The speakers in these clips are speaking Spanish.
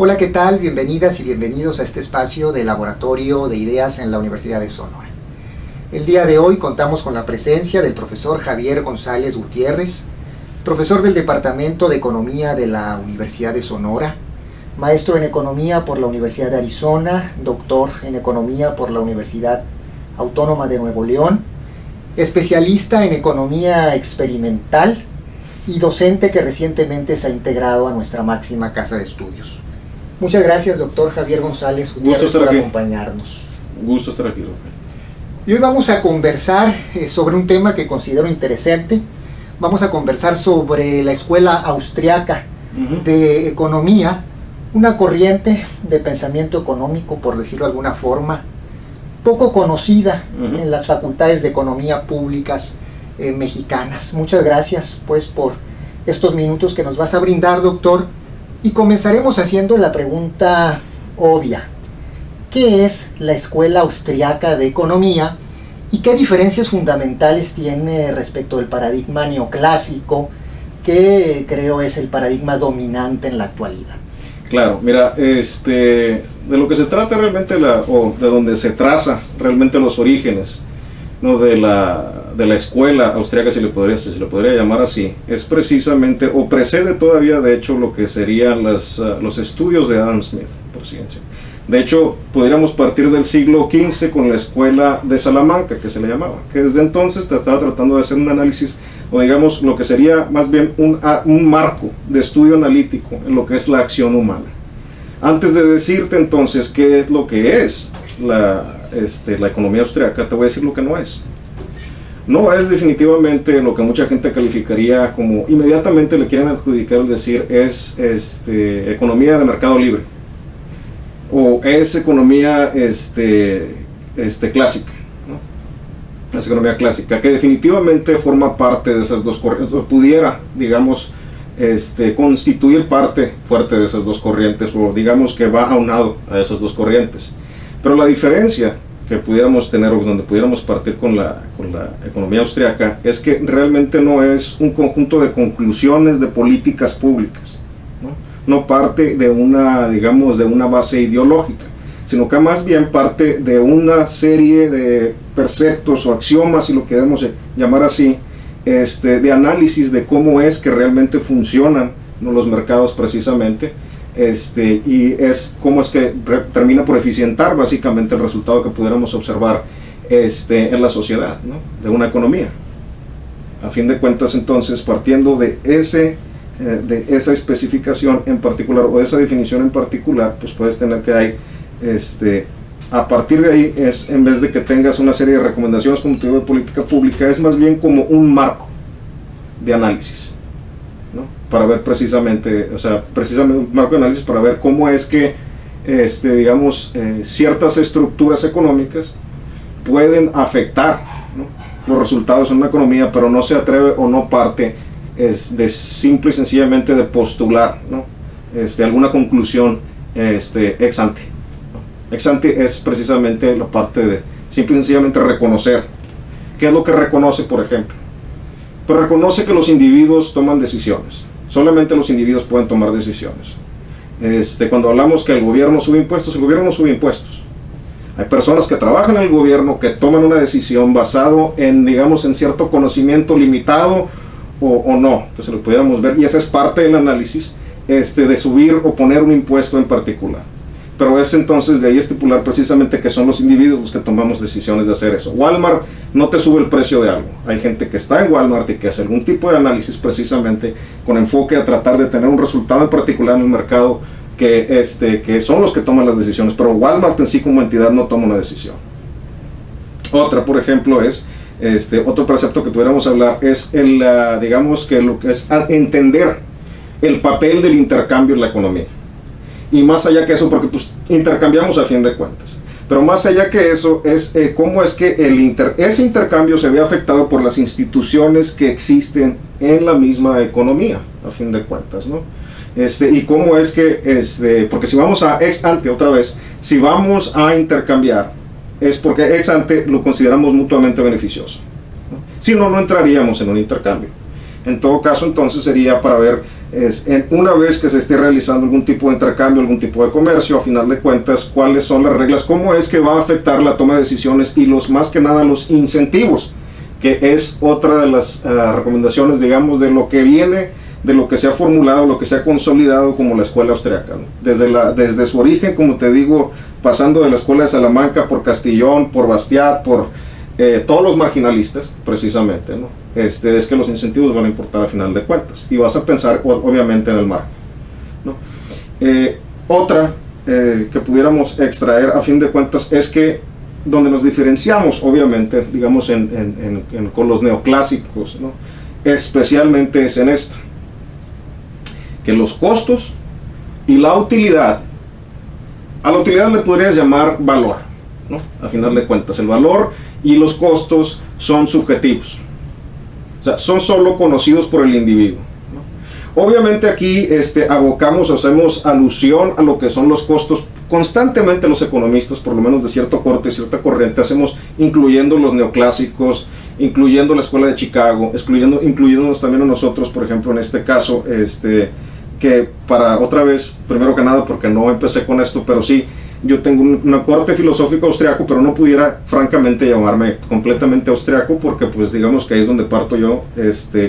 Hola, ¿qué tal? Bienvenidas y bienvenidos a este espacio de Laboratorio de Ideas en la Universidad de Sonora. El día de hoy contamos con la presencia del profesor Javier González Gutiérrez, profesor del Departamento de Economía de la Universidad de Sonora, maestro en Economía por la Universidad de Arizona, doctor en Economía por la Universidad Autónoma de Nuevo León, especialista en Economía Experimental y docente que recientemente se ha integrado a nuestra máxima casa de estudios. Muchas gracias, doctor Javier González Gutiérrez, por acompañarnos. Gusto estar aquí, Rafael. Y hoy vamos a conversar sobre un tema que considero interesante. Vamos a conversar sobre la Escuela Austriaca de Economía, una corriente de pensamiento económico, por decirlo de alguna forma, poco conocida en las facultades de economía públicas mexicanas. Muchas gracias, pues, por estos minutos que nos vas a brindar, doctor. Y comenzaremos haciendo la pregunta obvia. ¿Qué es la Escuela Austriaca de Economía y qué diferencias fundamentales tiene respecto del paradigma neoclásico, que creo es el paradigma dominante en la actualidad? Claro, mira, de lo que se trata realmente, o de donde se traza realmente los orígenes, ¿no?, de la escuela austriaca, si le podría llamar así, es precisamente, o precede todavía de hecho lo que serían los estudios de Adam Smith, por ciencia. De hecho, podríamos partir del siglo XV con la escuela de Salamanca, que se le llamaba, que desde entonces estaba tratando de hacer un análisis, o digamos lo que sería más bien un marco de estudio analítico en lo que es la acción humana. Antes de decirte entonces qué es lo que es la economía austriaca, te voy a decir lo que no es. No es definitivamente lo que mucha gente calificaría como, inmediatamente le quieren adjudicar el decir es economía de mercado libre, o es economía clásica, ¿no? Es economía clásica, que definitivamente forma parte de esas dos corrientes, o pudiera, digamos, constituir parte fuerte de esas dos corrientes, o digamos que va aunado a esas dos corrientes. Pero la diferencia que pudiéramos tener, o donde pudiéramos partir con la economía austriaca, es que realmente no es un conjunto de conclusiones de políticas públicas, no parte de una, digamos, de una base ideológica, sino que más bien parte de una serie de preceptos o axiomas, si lo queremos llamar así, de análisis de cómo es que realmente funcionan, ¿no?, los mercados precisamente, y es cómo es que termina por eficientar básicamente el resultado que pudiéramos observar en la sociedad, ¿no?, de una economía. A fin de cuentas, entonces, partiendo de esa especificación en particular, o esa definición en particular, pues puedes tener que hay, a partir de ahí, en vez de que tengas una serie de recomendaciones como te digo de política pública, es más bien como un marco de análisis, ¿no?, para ver precisamente un marco de análisis para ver cómo es que, digamos, ciertas estructuras económicas pueden afectar, ¿no?, los resultados en una economía, pero no se atreve o no parte de simple y sencillamente de postular, ¿no?, alguna conclusión ex ante, ¿no? Ex ante es precisamente la parte de simple y sencillamente reconocer. ¿Qué es lo que reconoce, por ejemplo? Pues reconoce que los individuos toman decisiones. Solamente los individuos pueden tomar decisiones. Cuando hablamos que el gobierno sube impuestos, el gobierno no sube impuestos. Hay personas que trabajan en el gobierno que toman una decisión basado en, digamos, en cierto conocimiento limitado o no, que se lo pudiéramos ver, y esa es parte del análisis, de subir o poner un impuesto en particular. Pero es entonces de ahí estipular precisamente que son los individuos los que tomamos decisiones de hacer eso. Walmart no te sube el precio de algo. Hay gente que está en Walmart y que hace algún tipo de análisis precisamente con enfoque a tratar de tener un resultado en particular en el mercado que son los que toman las decisiones, pero Walmart en sí como entidad no toma una decisión. Otra, por ejemplo, es otro precepto que pudiéramos hablar es digamos que lo que es entender el papel del intercambio en la economía. Y más allá que eso, porque pues intercambiamos a fin de cuentas, pero más allá que eso es cómo es que ese intercambio se ve afectado por las instituciones que existen en la misma economía, a fin de cuentas, ¿no? Y cómo es que, porque si vamos a ex ante otra vez, si vamos a intercambiar, es porque ex ante lo consideramos mutuamente beneficioso, ¿no? Si no, no entraríamos en un intercambio. En todo caso, entonces sería para ver una vez que se esté realizando algún tipo de intercambio, algún tipo de comercio, a final de cuentas, cuáles son las reglas, cómo es que va a afectar la toma de decisiones y más que nada los incentivos, que es otra de las recomendaciones, digamos, de lo que viene, de lo que se ha formulado, lo que se ha consolidado como la escuela austriaca, ¿no? Desde su origen, como te digo, pasando de la escuela de Salamanca, por Castillón, por Bastiat, por todos los marginalistas, precisamente, ¿no? Es que los incentivos van a importar a final de cuentas, y vas a pensar obviamente en el margen, ¿no? Otra que pudiéramos extraer a fin de cuentas es que donde nos diferenciamos obviamente, digamos, con los neoclásicos, ¿no? Especialmente es en esta, que los costos y la utilidad, a la utilidad le podrías llamar valor, ¿no? A final de cuentas, el valor y los costos son subjetivos, o sea, son solo conocidos por el individuo, ¿no? Obviamente aquí abocamos, hacemos alusión a lo que son los costos. Constantemente los economistas, por lo menos de cierto corte, cierta corriente, hacemos, incluyendo los neoclásicos, incluyendo la escuela de Chicago, incluyéndonos también a nosotros, por ejemplo, en este caso, que para, otra vez, primero que nada, porque no empecé con esto, pero sí, yo tengo una corte filosófica austriaco, pero no pudiera francamente llamarme completamente austriaco, porque pues digamos que ahí es donde parto yo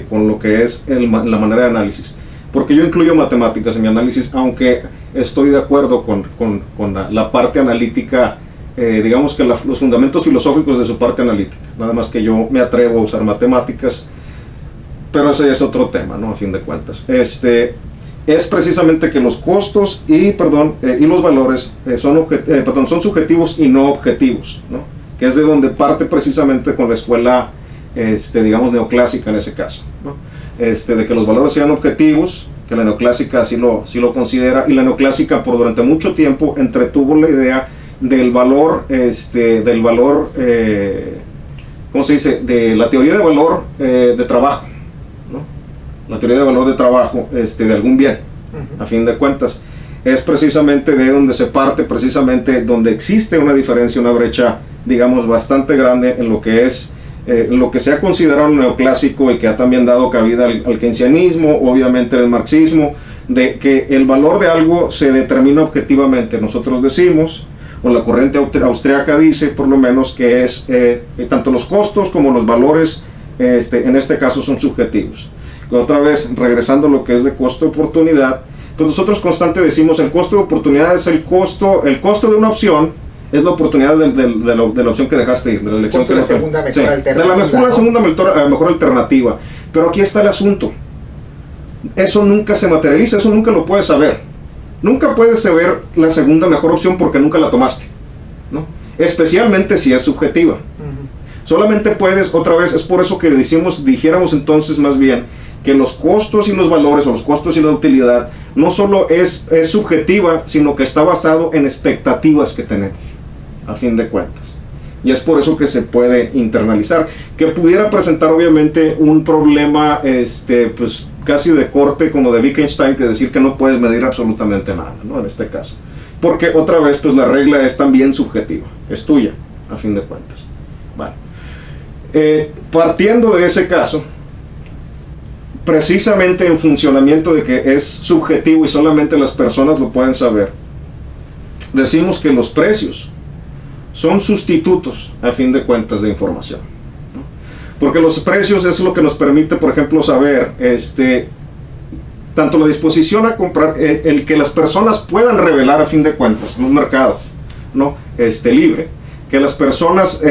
con lo que es la manera de análisis, porque yo incluyo matemáticas en mi análisis, aunque estoy de acuerdo con la parte analítica, digamos que los fundamentos filosóficos de su parte analítica, nada más que yo me atrevo a usar matemáticas, pero ese ya es otro tema, ¿no? A fin de cuentas, es precisamente que los costos y los valores son subjetivos y no objetivos, ¿no? Que es de donde parte precisamente con la escuela, digamos, neoclásica en ese caso, ¿no? De que los valores sean objetivos, que la neoclásica así lo considera, y la neoclásica por durante mucho tiempo entretuvo la idea del valor, ¿cómo se dice?, de la teoría de valor de trabajo, ¿no? La teoría de valor de trabajo de algún bien, a fin de cuentas. Es precisamente de donde se parte, precisamente donde existe una diferencia, una brecha, digamos, bastante grande en lo que es lo que se ha considerado un neoclásico y que ha también dado cabida al keynesianismo, obviamente el marxismo, de que el valor de algo se determina objetivamente. Nosotros decimos, o la corriente austriaca dice por lo menos, que es tanto los costos como los valores, en este caso son subjetivos. Otra vez, regresando a lo que es de costo de oportunidad, pues nosotros constante decimos el costo de oportunidad es el costo de una opción, es la oportunidad de la opción que dejaste ir, de la elección que dejaste ir. De la segunda mejor alternativa. Pero aquí está el asunto. Eso nunca se materializa, eso nunca lo puedes saber. Nunca puedes saber la segunda mejor opción porque nunca la tomaste, ¿no? Especialmente si es subjetiva. Solamente puedes, otra vez, es por eso que dijéramos entonces más bien que los costos y los valores, o los costos y la utilidad, no solo es subjetiva, sino que está basado en expectativas que tenemos, a fin de cuentas. Y es por eso que se puede internalizar, que pudiera presentar obviamente un problema, pues casi de corte como de Wittgenstein, de decir que no puedes medir absolutamente nada, ¿no? En este caso. Porque otra vez, pues la regla es también subjetiva, es tuya, a fin de cuentas. Bueno, partiendo de ese caso, precisamente en funcionamiento de que es subjetivo y solamente las personas lo pueden saber, decimos que los precios son sustitutos, a fin de cuentas, de información, ¿no? Porque los precios es lo que nos permite, por ejemplo, saber tanto la disposición a comprar, el que las personas puedan revelar, a fin de cuentas, en un mercado, ¿no? Libre, que las personas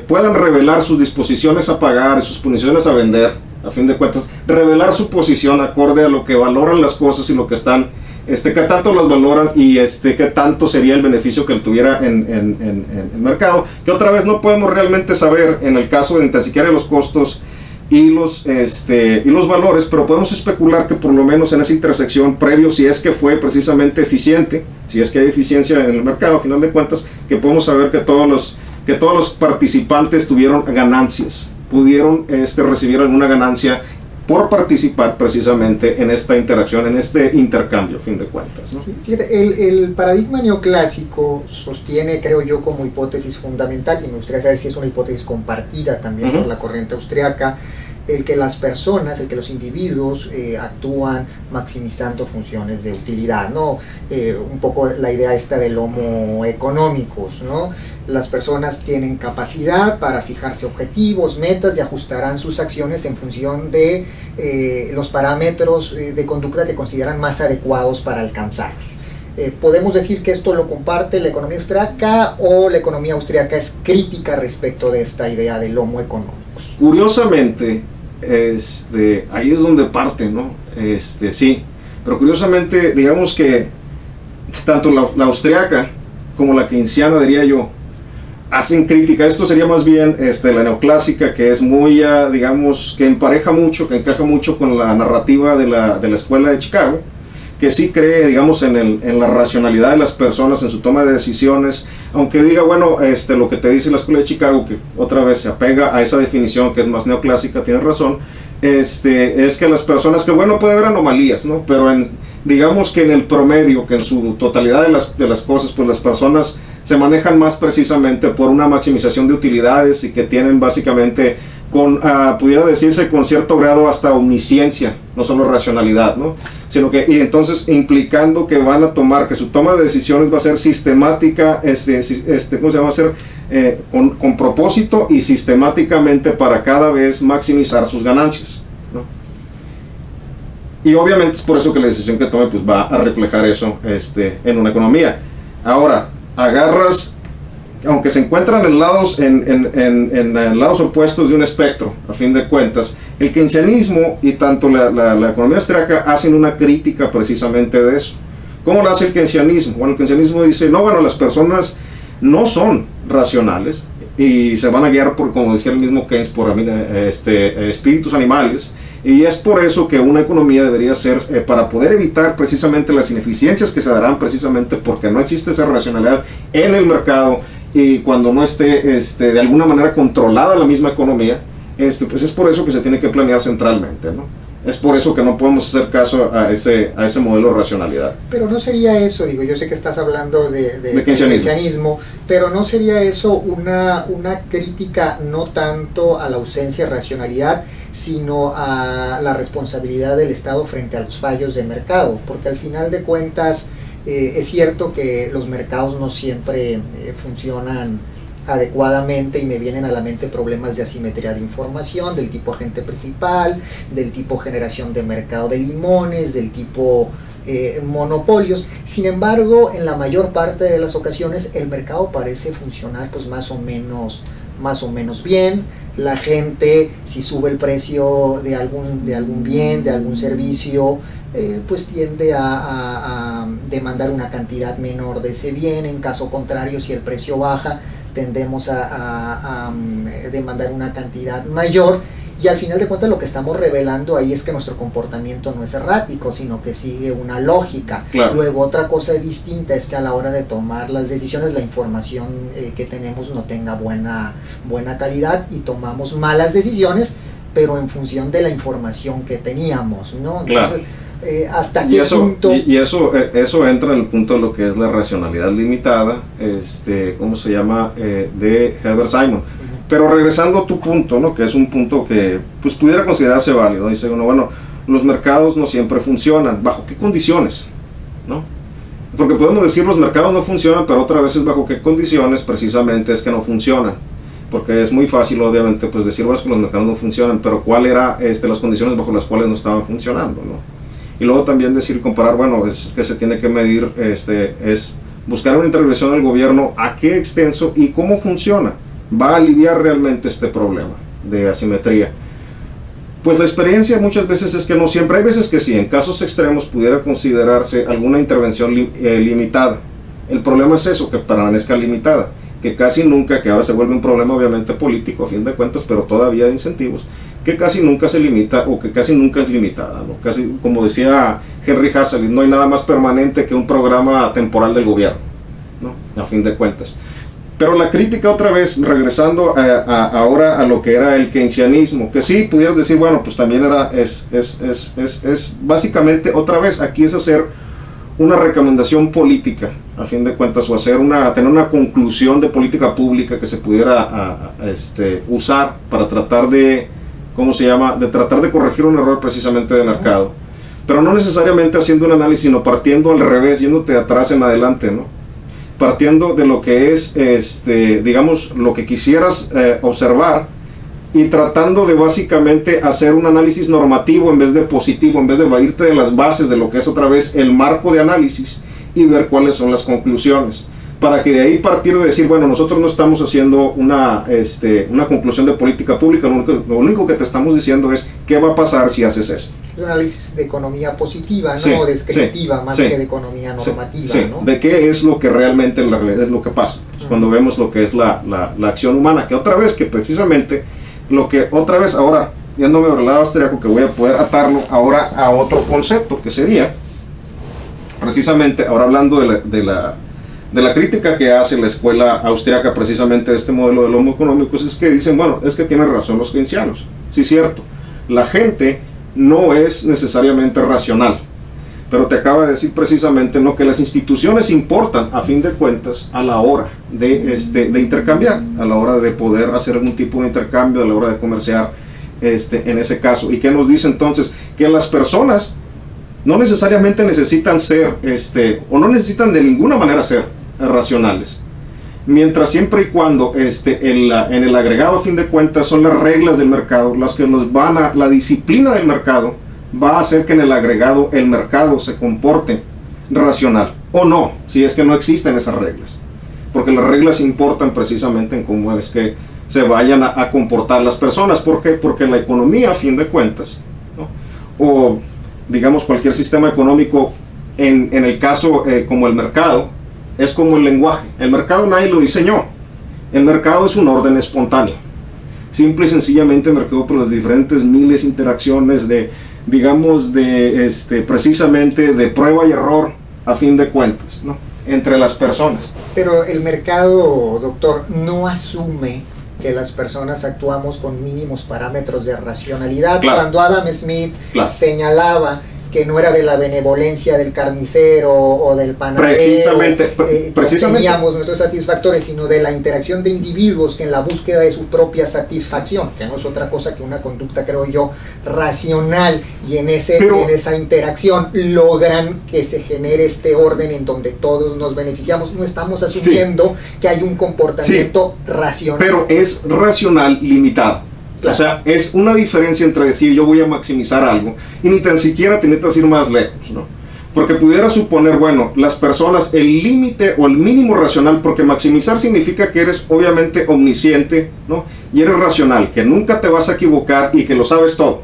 puedan revelar sus disposiciones a pagar, sus posiciones a vender, a fin de cuentas, revelar su posición acorde a lo que valoran las cosas y lo que están, qué tanto las valoran y qué tanto sería el beneficio que él tuviera en el mercado, que otra vez no podemos realmente saber en el caso de ni tan siquiera los costos y los valores, pero podemos especular que por lo menos en esa intersección previo, si es que fue precisamente eficiente, si es que hay eficiencia en el mercado, a final de cuentas, que podemos saber que todos los participantes tuvieron ganancias, pudieron recibir alguna ganancia por participar precisamente en esta interacción, en este intercambio, a fin de cuentas, ¿no? Sí, fíjate, el paradigma neoclásico sostiene, creo yo, como hipótesis fundamental, y me gustaría saber si es una hipótesis compartida también por la corriente austriaca, el que las personas, el que los individuos actúan maximizando funciones de utilidad, ¿no? Un poco la idea esta del homo economicus, ¿no? Las personas tienen capacidad para fijarse objetivos, metas y ajustarán sus acciones en función de los parámetros de conducta que consideran más adecuados para alcanzarlos. ¿Podemos decir que esto lo comparte la economía austriaca o la economía austriaca es crítica respecto de esta idea del homo economicus? Curiosamente, ahí es donde parte, ¿no? Sí, pero curiosamente, digamos que tanto la austriaca como la keynesiana, diría yo, hacen crítica. Esto sería más bien la neoclásica, que es muy, digamos, que empareja mucho, que encaja mucho con la narrativa de la escuela de Chicago, que sí cree, digamos, en la racionalidad de las personas, en su toma de decisiones, aunque diga, bueno, lo que te dice la escuela de Chicago, que otra vez se apega a esa definición que es más neoclásica, tienes razón, es que las personas, que bueno, puede haber anomalías, ¿no? Pero digamos que en el promedio, que en su totalidad de las cosas, pues las personas se manejan más precisamente por una maximización de utilidades y que tienen básicamente pudiera decirse con cierto grado hasta omnisciencia, no solo racionalidad, ¿no? Sino que, y entonces implicando que van a tomar, que su toma de decisiones va a ser sistemática, ¿cómo se llama? Va a ser con propósito y sistemáticamente para cada vez maximizar sus ganancias, ¿no? Y obviamente es por eso que la decisión que tome pues va a reflejar eso en una economía. Ahora, agarras, aunque se encuentran en lados opuestos de un espectro, a fin de cuentas, el keynesianismo y tanto la economía austriaca hacen una crítica precisamente de eso. ¿Cómo lo hace el keynesianismo? Bueno, el keynesianismo dice, no, bueno, las personas no son racionales y se van a guiar por, como decía el mismo Keynes, por espíritus animales, y es por eso que una economía debería ser, para poder evitar precisamente las ineficiencias que se darán precisamente porque no existe esa racionalidad en el mercado, y cuando no esté de alguna manera controlada la misma economía, pues es por eso que se tiene que planear centralmente, ¿no? Es por eso que no podemos hacer caso a ese modelo de racionalidad. Pero no sería eso, digo, yo sé que estás hablando de keynesianismo, pero no sería eso una crítica no tanto a la ausencia de racionalidad, sino a la responsabilidad del Estado frente a los fallos de mercado, porque al final de cuentas es cierto que los mercados no siempre funcionan adecuadamente y me vienen a la mente problemas de asimetría de información del tipo agente principal, del tipo generación de mercado de limones, del tipo monopolios. Sin embargo, en la mayor parte de las ocasiones el mercado parece funcionar pues más o menos bien. La gente, si sube el precio de algún bien, de algún servicio, pues tiende a demandar una cantidad menor de ese bien. En caso contrario, si el precio baja, tendemos a demandar una cantidad mayor, y al final de cuentas lo que estamos revelando ahí es que nuestro comportamiento no es errático, sino que sigue una lógica. Claro. Luego, otra cosa distinta es que a la hora de tomar las decisiones, la información que tenemos no tenga buena calidad y tomamos malas decisiones, pero en función de la información que teníamos, ¿no? Entonces, claro. ¿Hasta qué punto? Y eso entra en el punto de lo que es la racionalidad limitada, ¿cómo se llama? De Herbert Simon. Pero regresando a tu punto, ¿no? Que es un punto que pues pudiera considerarse válido. Dice uno, bueno, los mercados no siempre funcionan. ¿Bajo qué condiciones? ¿No? Porque podemos decir los mercados no funcionan, pero otra vez es bajo qué condiciones precisamente es que no funcionan. Porque es muy fácil, obviamente, pues decir, bueno, es que los mercados no funcionan, pero ¿cuál era las condiciones bajo las cuales no estaban funcionando, ¿no? Y luego también decir, comparar, bueno, es que se tiene que medir, es buscar una intervención del gobierno, a qué extenso y cómo funciona. ¿Va a aliviar realmente este problema de asimetría? Pues la experiencia muchas veces es que no siempre. Hay veces que sí, en casos extremos pudiera considerarse alguna intervención limitada. El problema es eso, que permanezca limitada, que casi nunca, que ahora se vuelve un problema obviamente político a fin de cuentas, pero todavía de incentivos, que casi nunca se limita o que casi nunca es limitada, ¿no? Casi, como decía Henry Hazlitt, no hay nada más permanente que un programa temporal del gobierno, ¿no? A fin de cuentas. Pero la crítica otra vez, regresando ahora a lo que era el keynesianismo, que sí, pudieras decir, bueno, pues también es básicamente, otra vez, aquí es hacer una recomendación política, a fin de cuentas, o tener una conclusión de política pública que se pudiera usar para tratar de ¿cómo se llama?, de tratar de corregir un error precisamente de mercado, pero no necesariamente haciendo un análisis, sino partiendo al revés, yéndote de atrás en adelante, ¿no? Partiendo de lo que es, digamos, lo que quisieras observar, y tratando de básicamente hacer un análisis normativo en vez de positivo, en vez de irte de las bases de lo que es otra vez el marco de análisis y ver cuáles son las conclusiones, para que de ahí partir de decir, bueno, nosotros no estamos haciendo una conclusión de política pública, lo único que te estamos diciendo es qué va a pasar si haces esto. Un análisis de economía positiva, ¿no? Sí, descriptiva, más sí, que de economía normativa, sí, ¿no? De qué es lo que realmente en la realidad es lo que pasa, pues, cuando vemos lo que es la acción humana, que otra vez, que precisamente lo que otra vez ahora, yéndome por el lado austriaco, que voy a poder atarlo ahora a otro concepto, que sería precisamente, ahora hablando de la crítica que hace la escuela austriaca precisamente de este modelo del homo económicos, es que dicen, bueno, es que tienen razón los keynesianos. Sí, cierto, la gente no es necesariamente racional, pero te acaba de decir precisamente, ¿no?, que las instituciones importan a fin de cuentas a la hora de intercambiar, a la hora de poder hacer algún tipo de intercambio, a la hora de comerciar en ese caso. ¿Y qué nos dice entonces? Que las personas no necesariamente necesitan ser, o no necesitan de ninguna manera ser racionales, mientras siempre y cuando en el agregado a fin de cuentas son las reglas del mercado las que nos van a, la disciplina del mercado va a hacer que en el agregado el mercado se comporte racional, o no, si es que no existen esas reglas, porque las reglas importan precisamente en cómo es que se vayan a comportar las personas. ¿Por qué? Porque la economía a fin de cuentas, ¿no?, o digamos cualquier sistema económico, en el caso como el mercado, es como el lenguaje. El mercado nadie lo diseñó, el mercado es un orden espontáneo, simple y sencillamente el mercado por las diferentes miles de interacciones digamos precisamente de prueba y error a fin de cuentas, ¿no?, entre las personas. Pero el mercado, doctor, no asume que las personas actuamos con mínimos parámetros de racionalidad. Claro. Cuando Adam Smith, claro, señalaba que no era de la benevolencia del carnicero o del panadero, precisamente. Teníamos nuestros satisfactores, sino de la interacción de individuos que en la búsqueda de su propia satisfacción, que no es otra cosa que una conducta, creo yo, racional, y en esa interacción logran que se genere este orden en donde todos nos beneficiamos. No estamos asumiendo que hay un comportamiento racional. Pero es racional limitado. Claro. O sea, es una diferencia entre decir yo voy a maximizar algo y ni tan siquiera te necesitas ir más lejos, ¿no? Porque pudiera suponer, bueno, las personas, el límite o el mínimo racional, porque maximizar significa que eres obviamente omnisciente, ¿no?, y eres racional, que nunca te vas a equivocar y que lo sabes todo.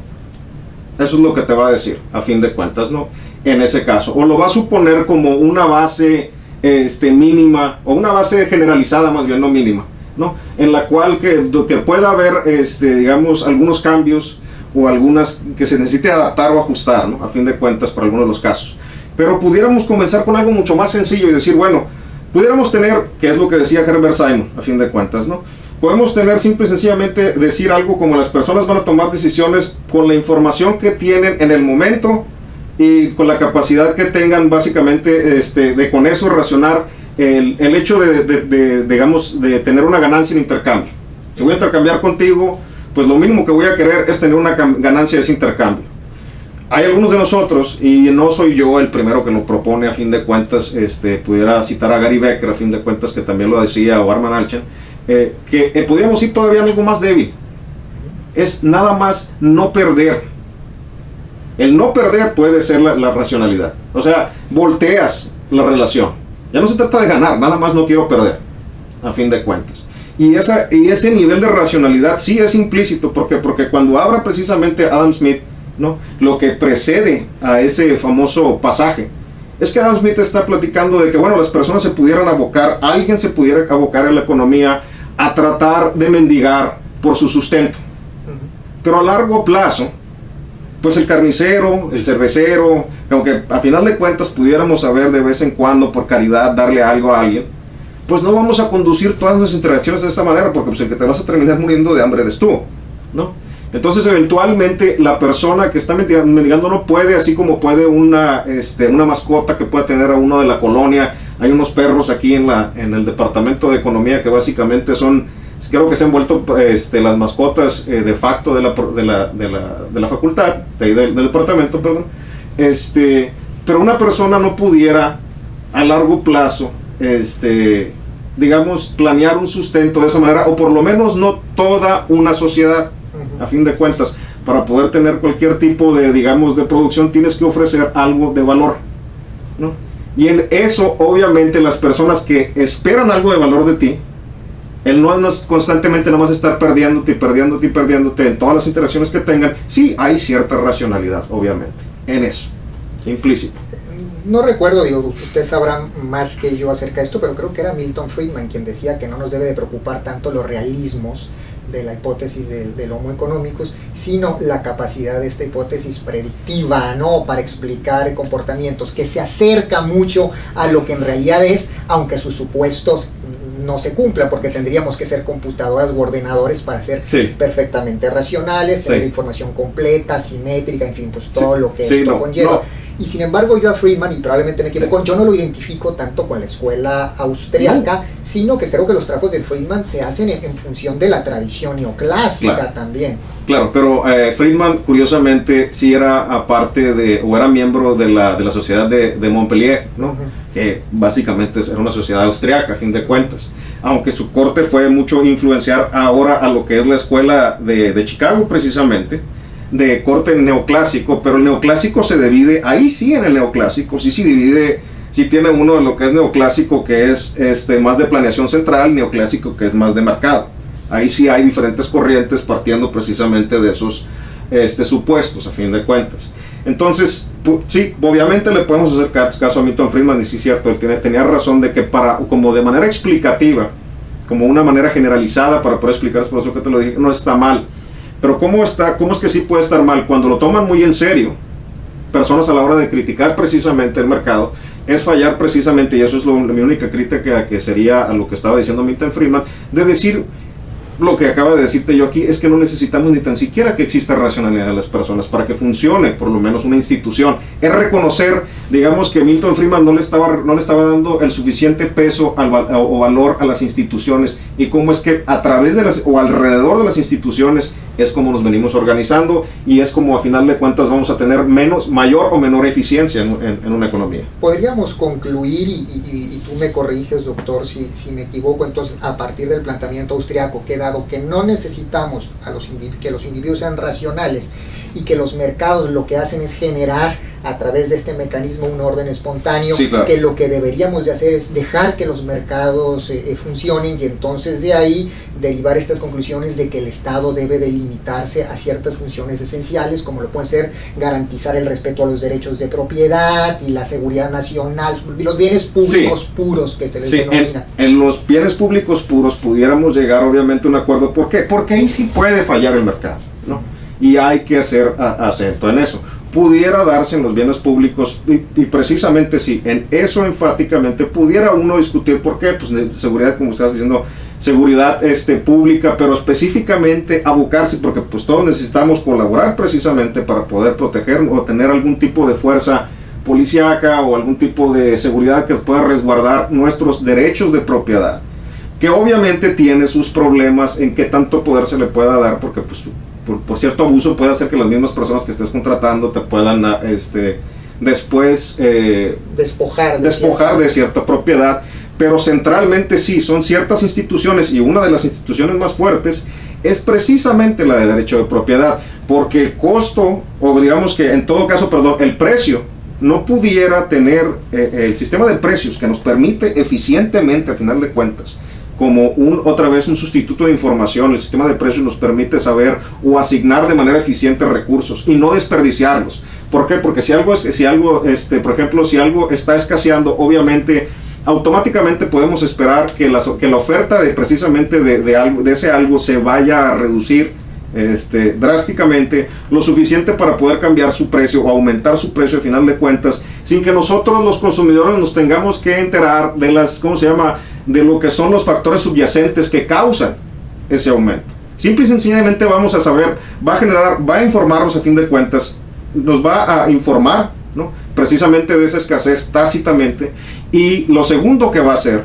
Eso es lo que te va a decir, a fin de cuentas, ¿no?, en ese caso. O lo va a suponer como una base mínima, o una base generalizada más bien, no mínima, ¿no?, en la cual que pueda haber digamos algunos cambios o algunas que se necesite adaptar o ajustar, ¿no?, a fin de cuentas para algunos de los casos. Pero pudiéramos comenzar con algo mucho más sencillo y decir, bueno, pudiéramos tener, que es lo que decía Herbert Simon, a fin de cuentas, ¿no?, podemos tener simple y sencillamente decir algo como las personas van a tomar decisiones con la información que tienen en el momento y con la capacidad que tengan básicamente de con eso racionar el hecho digamos, de tener una ganancia en intercambio. Si voy a intercambiar contigo, pues lo mínimo que voy a querer es tener una ganancia de ese intercambio. Hay algunos de nosotros, y no soy yo el primero que lo propone a fin de cuentas, pudiera citar a Gary Becker a fin de cuentas, que también lo decía, o Arman Alchan, que podríamos ir todavía algo más débil. Es nada más no perder. El no perder puede ser la racionalidad. O sea, volteas la relación. Ya no se trata de ganar, nada más no quiero perder, a fin de cuentas. Y ese nivel de racionalidad sí es implícito, porque cuando habla precisamente Adam Smith, ¿no?, lo que precede a ese famoso pasaje, es que Adam Smith está platicando de que, bueno, las personas se pudieran abocar, alguien se pudiera abocar en la economía a tratar de mendigar por su sustento. Pero a largo plazo, pues el carnicero, el cervecero, aunque a final de cuentas pudiéramos saber de vez en cuando por caridad darle algo a alguien, pues no vamos a conducir todas nuestras interacciones de esta manera, porque pues el que te vas a terminar muriendo de hambre eres tú, ¿no? Entonces eventualmente la persona que está mendigando no puede, así como puede una mascota que pueda tener a uno de la colonia. Hay unos perros aquí en el departamento de economía que básicamente son creo que se han vuelto las mascotas de facto de la facultad, del departamento, perdón. Pero una persona no pudiera a largo plazo, digamos, planear un sustento de esa manera, o por lo menos no toda una sociedad, a fin de cuentas. Para poder tener cualquier tipo de, digamos, de producción, tienes que ofrecer algo de valor, ¿no? Y en eso, obviamente, las personas que esperan algo de valor de ti, el no es constantemente nomás estar perdiéndote en todas las interacciones que tengan. Sí, hay cierta racionalidad, obviamente, en eso, implícito. No recuerdo, digo, ustedes sabrán más que yo acerca de esto, pero creo que era Milton Friedman quien decía que no nos debe de preocupar tanto los realismos de la hipótesis del Homo economicus, sino la capacidad de esta hipótesis predictiva, ¿no? Para explicar comportamientos, que se acerca mucho a lo que en realidad es, aunque sus supuestos no se cumplan, porque tendríamos que ser computadoras o ordenadores para ser perfectamente racionales, tener información completa, simétrica, en fin, pues todo lo que esto conlleva. Y sin embargo yo a Friedman, y probablemente me equivoco, yo no lo identifico tanto con la escuela austriaca, sino que creo que los trabajos de Friedman se hacen en función de la tradición neoclásica también. Claro, pero Friedman curiosamente sí era aparte o era miembro de la sociedad de Montpellier, ¿no? Que básicamente era una sociedad austriaca a fin de cuentas, aunque su corte fue mucho influenciar ahora a lo que es la escuela de Chicago precisamente, de corte neoclásico, pero el neoclásico se divide, ahí sí en el neoclásico, sí divide, sí tiene uno de lo que es neoclásico, que es más de planeación central, neoclásico que es más de mercado. Ahí sí hay diferentes corrientes partiendo precisamente de esos supuestos a fin de cuentas. Entonces, sí, obviamente le podemos hacer caso a Milton Friedman, y sí es cierto, él tenía razón de que como de manera explicativa, como una manera generalizada para poder explicar, por eso que te lo dije, no está mal. Pero ¿cómo es que sí puede estar mal? Cuando lo toman muy en serio, personas a la hora de criticar precisamente el mercado, es fallar precisamente, y eso es mi única crítica que sería a lo que estaba diciendo Milton Friedman, de decir lo que acaba de decirte yo aquí, es que no necesitamos ni tan siquiera que exista racionalidad de las personas para que funcione por lo menos una institución. Es reconocer, digamos, que Milton Friedman no le estaba dando el suficiente peso o valor a las instituciones, y cómo es que a través de o alrededor de las instituciones es como nos venimos organizando, y es como a final de cuentas vamos a tener mayor o menor eficiencia en una economía. Podríamos concluir, y tú me corriges, doctor, si me equivoco, entonces a partir del planteamiento austriaco, que dado que no necesitamos que los individuos sean racionales, y que los mercados lo que hacen es generar a través de este mecanismo un orden espontáneo, que lo que deberíamos de hacer es dejar que los mercados funcionen, y entonces de ahí derivar estas conclusiones de que el Estado debe delimitarse a ciertas funciones esenciales, como lo puede ser garantizar el respeto a los derechos de propiedad y la seguridad nacional, los bienes públicos puros que se les denomina. En los bienes públicos puros pudiéramos llegar obviamente a un acuerdo. ¿Por qué? Porque ahí sí puede fallar el mercado, ¿no? Y hay que hacer acento en eso. Pudiera darse en los bienes públicos, y precisamente sí, en eso enfáticamente pudiera uno discutir por qué, pues de seguridad, como estás diciendo, seguridad pública, pero específicamente abocarse, porque pues todos necesitamos colaborar precisamente para poder proteger o tener algún tipo de fuerza policíaca o algún tipo de seguridad que pueda resguardar nuestros derechos de propiedad, que obviamente tiene sus problemas en qué tanto poder se le pueda dar, porque pues por cierto abuso puede hacer que las mismas personas que estés contratando te puedan después despojar de cierta propiedad. Pero centralmente sí, son ciertas instituciones, y una de las instituciones más fuertes es precisamente la de derecho de propiedad, porque el costo, o digamos que en todo caso, el precio no pudiera tener el sistema de precios que nos permite eficientemente, a final de cuentas, como otra vez un sustituto de información. El sistema de precios nos permite saber o asignar de manera eficiente recursos y no desperdiciarlos. ¿Por qué? Porque por ejemplo, si algo está escaseando, obviamente automáticamente podemos esperar que la oferta precisamente de ese algo se vaya a reducir drásticamente, lo suficiente para poder cambiar su precio o aumentar su precio a final de cuentas, sin que nosotros los consumidores nos tengamos que enterar de lo que son los factores subyacentes que causan ese aumento. Simple y sencillamente vamos a saber, va a informarnos a fin de cuentas, nos va a informar, ¿no?, precisamente de esa escasez tácitamente. Y lo segundo que va a hacer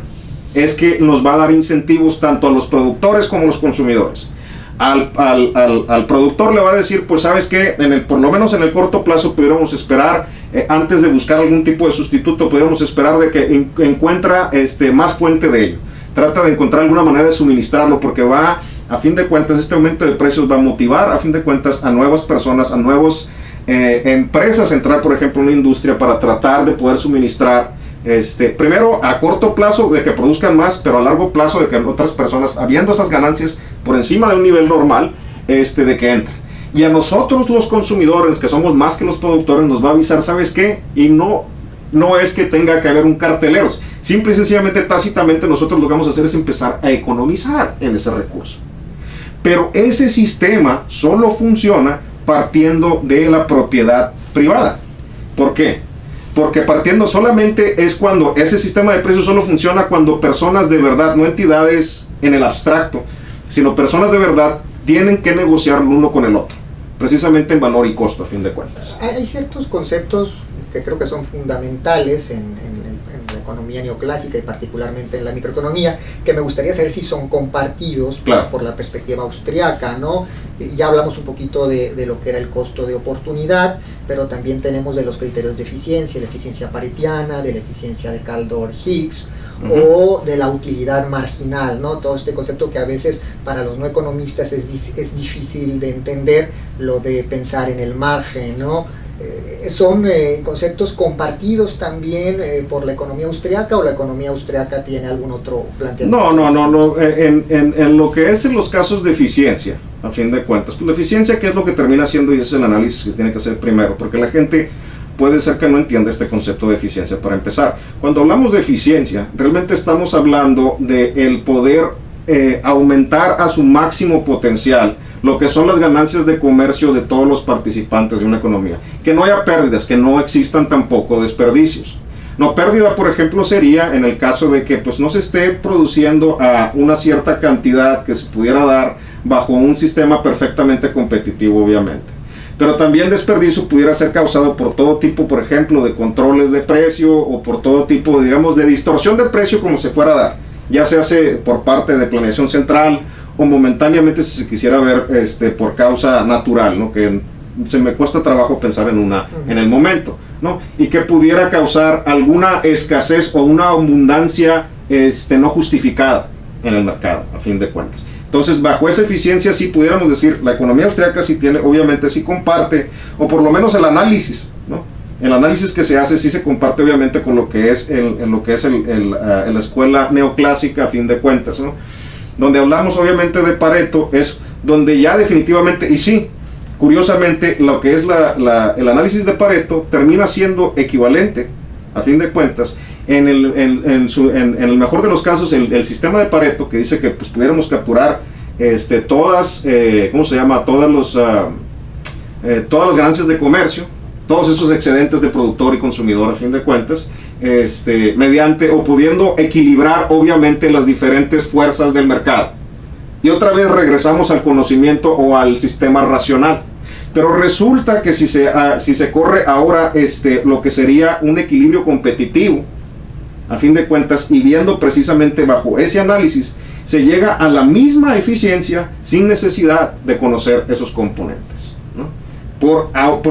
es que nos va a dar incentivos tanto a los productores como a los consumidores. Al productor le va a decir, pues sabes que por lo menos en el corto plazo pudiéramos esperar, antes de buscar algún tipo de sustituto, pudiéramos esperar de que encuentra más fuente de ello. Trata de encontrar alguna manera de suministrarlo, porque va, a fin de cuentas, este aumento de precios va a motivar, a fin de cuentas, a nuevas personas, a nuevas empresas a entrar, por ejemplo, en una industria para tratar de poder suministrar, primero a corto plazo de que produzcan más, pero a largo plazo de que otras personas, habiendo esas ganancias por encima de un nivel normal, de que entren. Y a nosotros los consumidores, que somos más que los productores, nos va a avisar, ¿sabes qué? Y no es que tenga que haber un cartelero. Simple y sencillamente, tácitamente, nosotros lo que vamos a hacer es empezar a economizar en ese recurso. Pero ese sistema solo funciona partiendo de la propiedad privada. ¿Por qué? Porque partiendo solamente es cuando ese sistema de precios solo funciona cuando personas de verdad, no entidades en el abstracto, sino personas de verdad tienen que negociar el uno con el otro, precisamente en valor y costo, a fin de cuentas. Hay ciertos conceptos que creo que son fundamentales en la economía neoclásica y particularmente en la microeconomía, que me gustaría saber si son compartidos por la perspectiva austriaca, ¿no? Ya hablamos un poquito de lo que era el costo de oportunidad, pero también tenemos de los criterios de eficiencia, la eficiencia paretiana, de la eficiencia de Kaldor-Hicks, o de la utilidad marginal, ¿no? Todo este concepto que a veces para los no economistas es difícil de entender, lo de pensar en el margen, ¿no? ¿Son conceptos compartidos también por la economía austriaca, o la economía austriaca tiene algún otro planteamiento? No. En lo que es en los casos de eficiencia, a fin de cuentas, pues la eficiencia, ¿qué es lo que termina haciendo? Y ese es el análisis que se tiene que hacer primero, porque la gente puede ser que no entienda este concepto de eficiencia. Para empezar, cuando hablamos de eficiencia, realmente estamos hablando de el poder aumentar a su máximo potencial lo que son las ganancias de comercio de todos los participantes de una economía. Que no haya pérdidas, que no existan tampoco desperdicios. No, pérdida, por ejemplo, sería en el caso de que pues no se esté produciendo a una cierta cantidad que se pudiera dar bajo un sistema perfectamente competitivo, obviamente. Pero también desperdicio pudiera ser causado por todo tipo, por ejemplo, de controles de precio, o por todo tipo, digamos, de distorsión de precio como se fuera a dar, ya se hace por parte de planeación central, o momentáneamente si se quisiera ver por causa natural, ¿no? Que se me cuesta trabajo pensar en el momento, ¿no? Y que pudiera causar alguna escasez o una abundancia no justificada en el mercado, a fin de cuentas. Entonces, bajo esa eficiencia sí pudiéramos decir, la economía austriaca sí tiene, obviamente sí comparte, o por lo menos el análisis, ¿no? El análisis que se hace sí se comparte obviamente con lo que es la escuela neoclásica, a fin de cuentas, ¿no? Donde hablamos obviamente de Pareto, es donde ya definitivamente, y sí, curiosamente, lo que es el análisis de Pareto termina siendo equivalente, a fin de cuentas, en el mejor de los casos, el sistema de Pareto, que dice que pues, pudiéramos capturar todas las ganancias de comercio, todos esos excedentes de productor y consumidor, a fin de cuentas, mediante o pudiendo equilibrar obviamente las diferentes fuerzas del mercado. Y otra vez regresamos al conocimiento o al sistema racional. Pero resulta que si se corre ahora lo que sería un equilibrio competitivo, a fin de cuentas, y viendo precisamente bajo ese análisis, se llega a la misma eficiencia sin necesidad de conocer esos componentes, ¿no?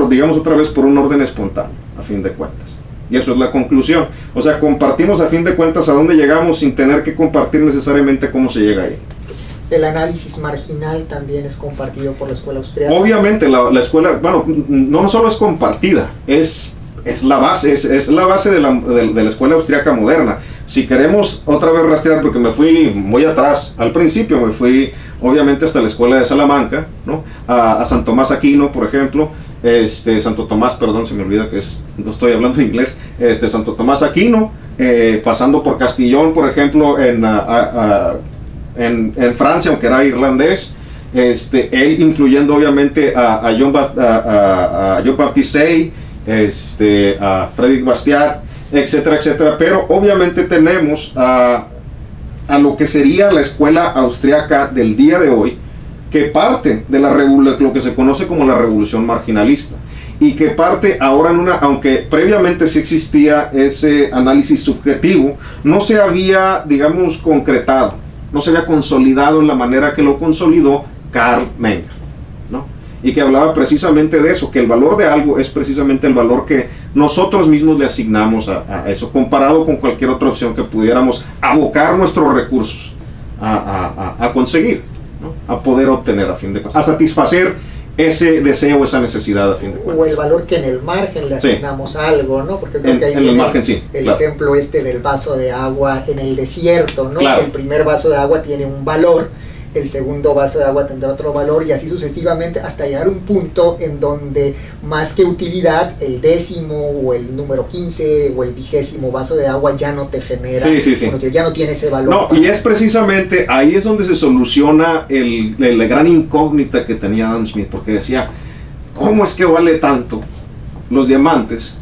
Digamos otra vez, por un orden espontáneo, a fin de cuentas. Y eso es la conclusión. O sea, compartimos a fin de cuentas a dónde llegamos sin tener que compartir necesariamente cómo se llega ahí. El análisis marginal también es compartido por la escuela austriaca. Obviamente la escuela, bueno, no solo es compartida, es la base, es la base de la escuela austriaca moderna. Si queremos otra vez rastrear, porque me fui muy atrás, al principio me fui obviamente hasta la escuela de Salamanca, ¿no? A San Tomás Aquino, por ejemplo, Santo Tomás, perdón, se me olvida que no estoy hablando en inglés, Santo Tomás Aquino, pasando por Castillón, por ejemplo, en Francia, aunque era irlandés, él influyendo obviamente a Jean-Baptiste Say, a Frédéric Bastiat, etcétera, etcétera. Pero obviamente tenemos a lo que sería la escuela austriaca del día de hoy, que parte de lo que se conoce como la revolución marginalista. y que parte ahora aunque previamente sí existía ese análisis subjetivo, no se había, digamos, concretado, no se había consolidado en la manera que lo consolidó Carl Menger, ¿no? Y que hablaba precisamente de eso, que el valor de algo es precisamente el valor que nosotros mismos le asignamos a eso, comparado con cualquier otra opción que pudiéramos abocar nuestros recursos a conseguir, ¿no? A poder obtener, a fin de cuentas, a satisfacer ese deseo, esa necesidad, a fin de cuentas. O el valor que en el margen le asignamos algo, ¿no? Porque creo que ahí en el margen, sí, el claro. ejemplo del vaso de agua en el desierto, ¿no? Claro. El primer vaso de agua tiene un valor, el segundo vaso de agua tendrá otro valor, y así sucesivamente hasta llegar a un punto en donde más que utilidad, el décimo o el número 15 o el 20º vaso de agua ya no te genera, sí. ya no tiene ese valor. No, y es precisamente ahí es donde se soluciona la gran incógnita que tenía Adam Smith, porque decía, ¿cómo es que vale tanto los diamantes?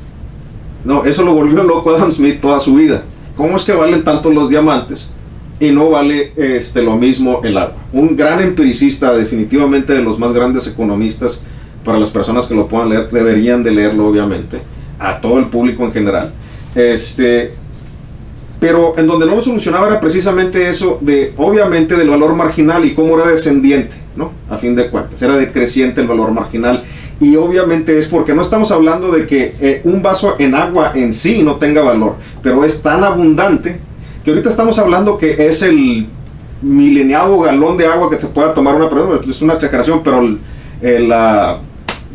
No, eso lo volvió loco a Adam Smith toda su vida. ¿Cómo es que valen tanto los diamantes y no vale lo mismo el agua? Un gran empiricista, definitivamente de los más grandes economistas, para las personas que lo puedan leer, deberían de leerlo, obviamente, a todo el público en general. Pero en donde no lo solucionaba era precisamente eso obviamente, del valor marginal y cómo era descendiente, ¿no? A fin de cuentas, era decreciente el valor marginal. Y obviamente es porque no estamos hablando de que un vaso en agua en sí no tenga valor, pero es tan abundante que ahorita estamos hablando que es el mileniavo galón de agua que te pueda tomar una persona. Es una exageración, pero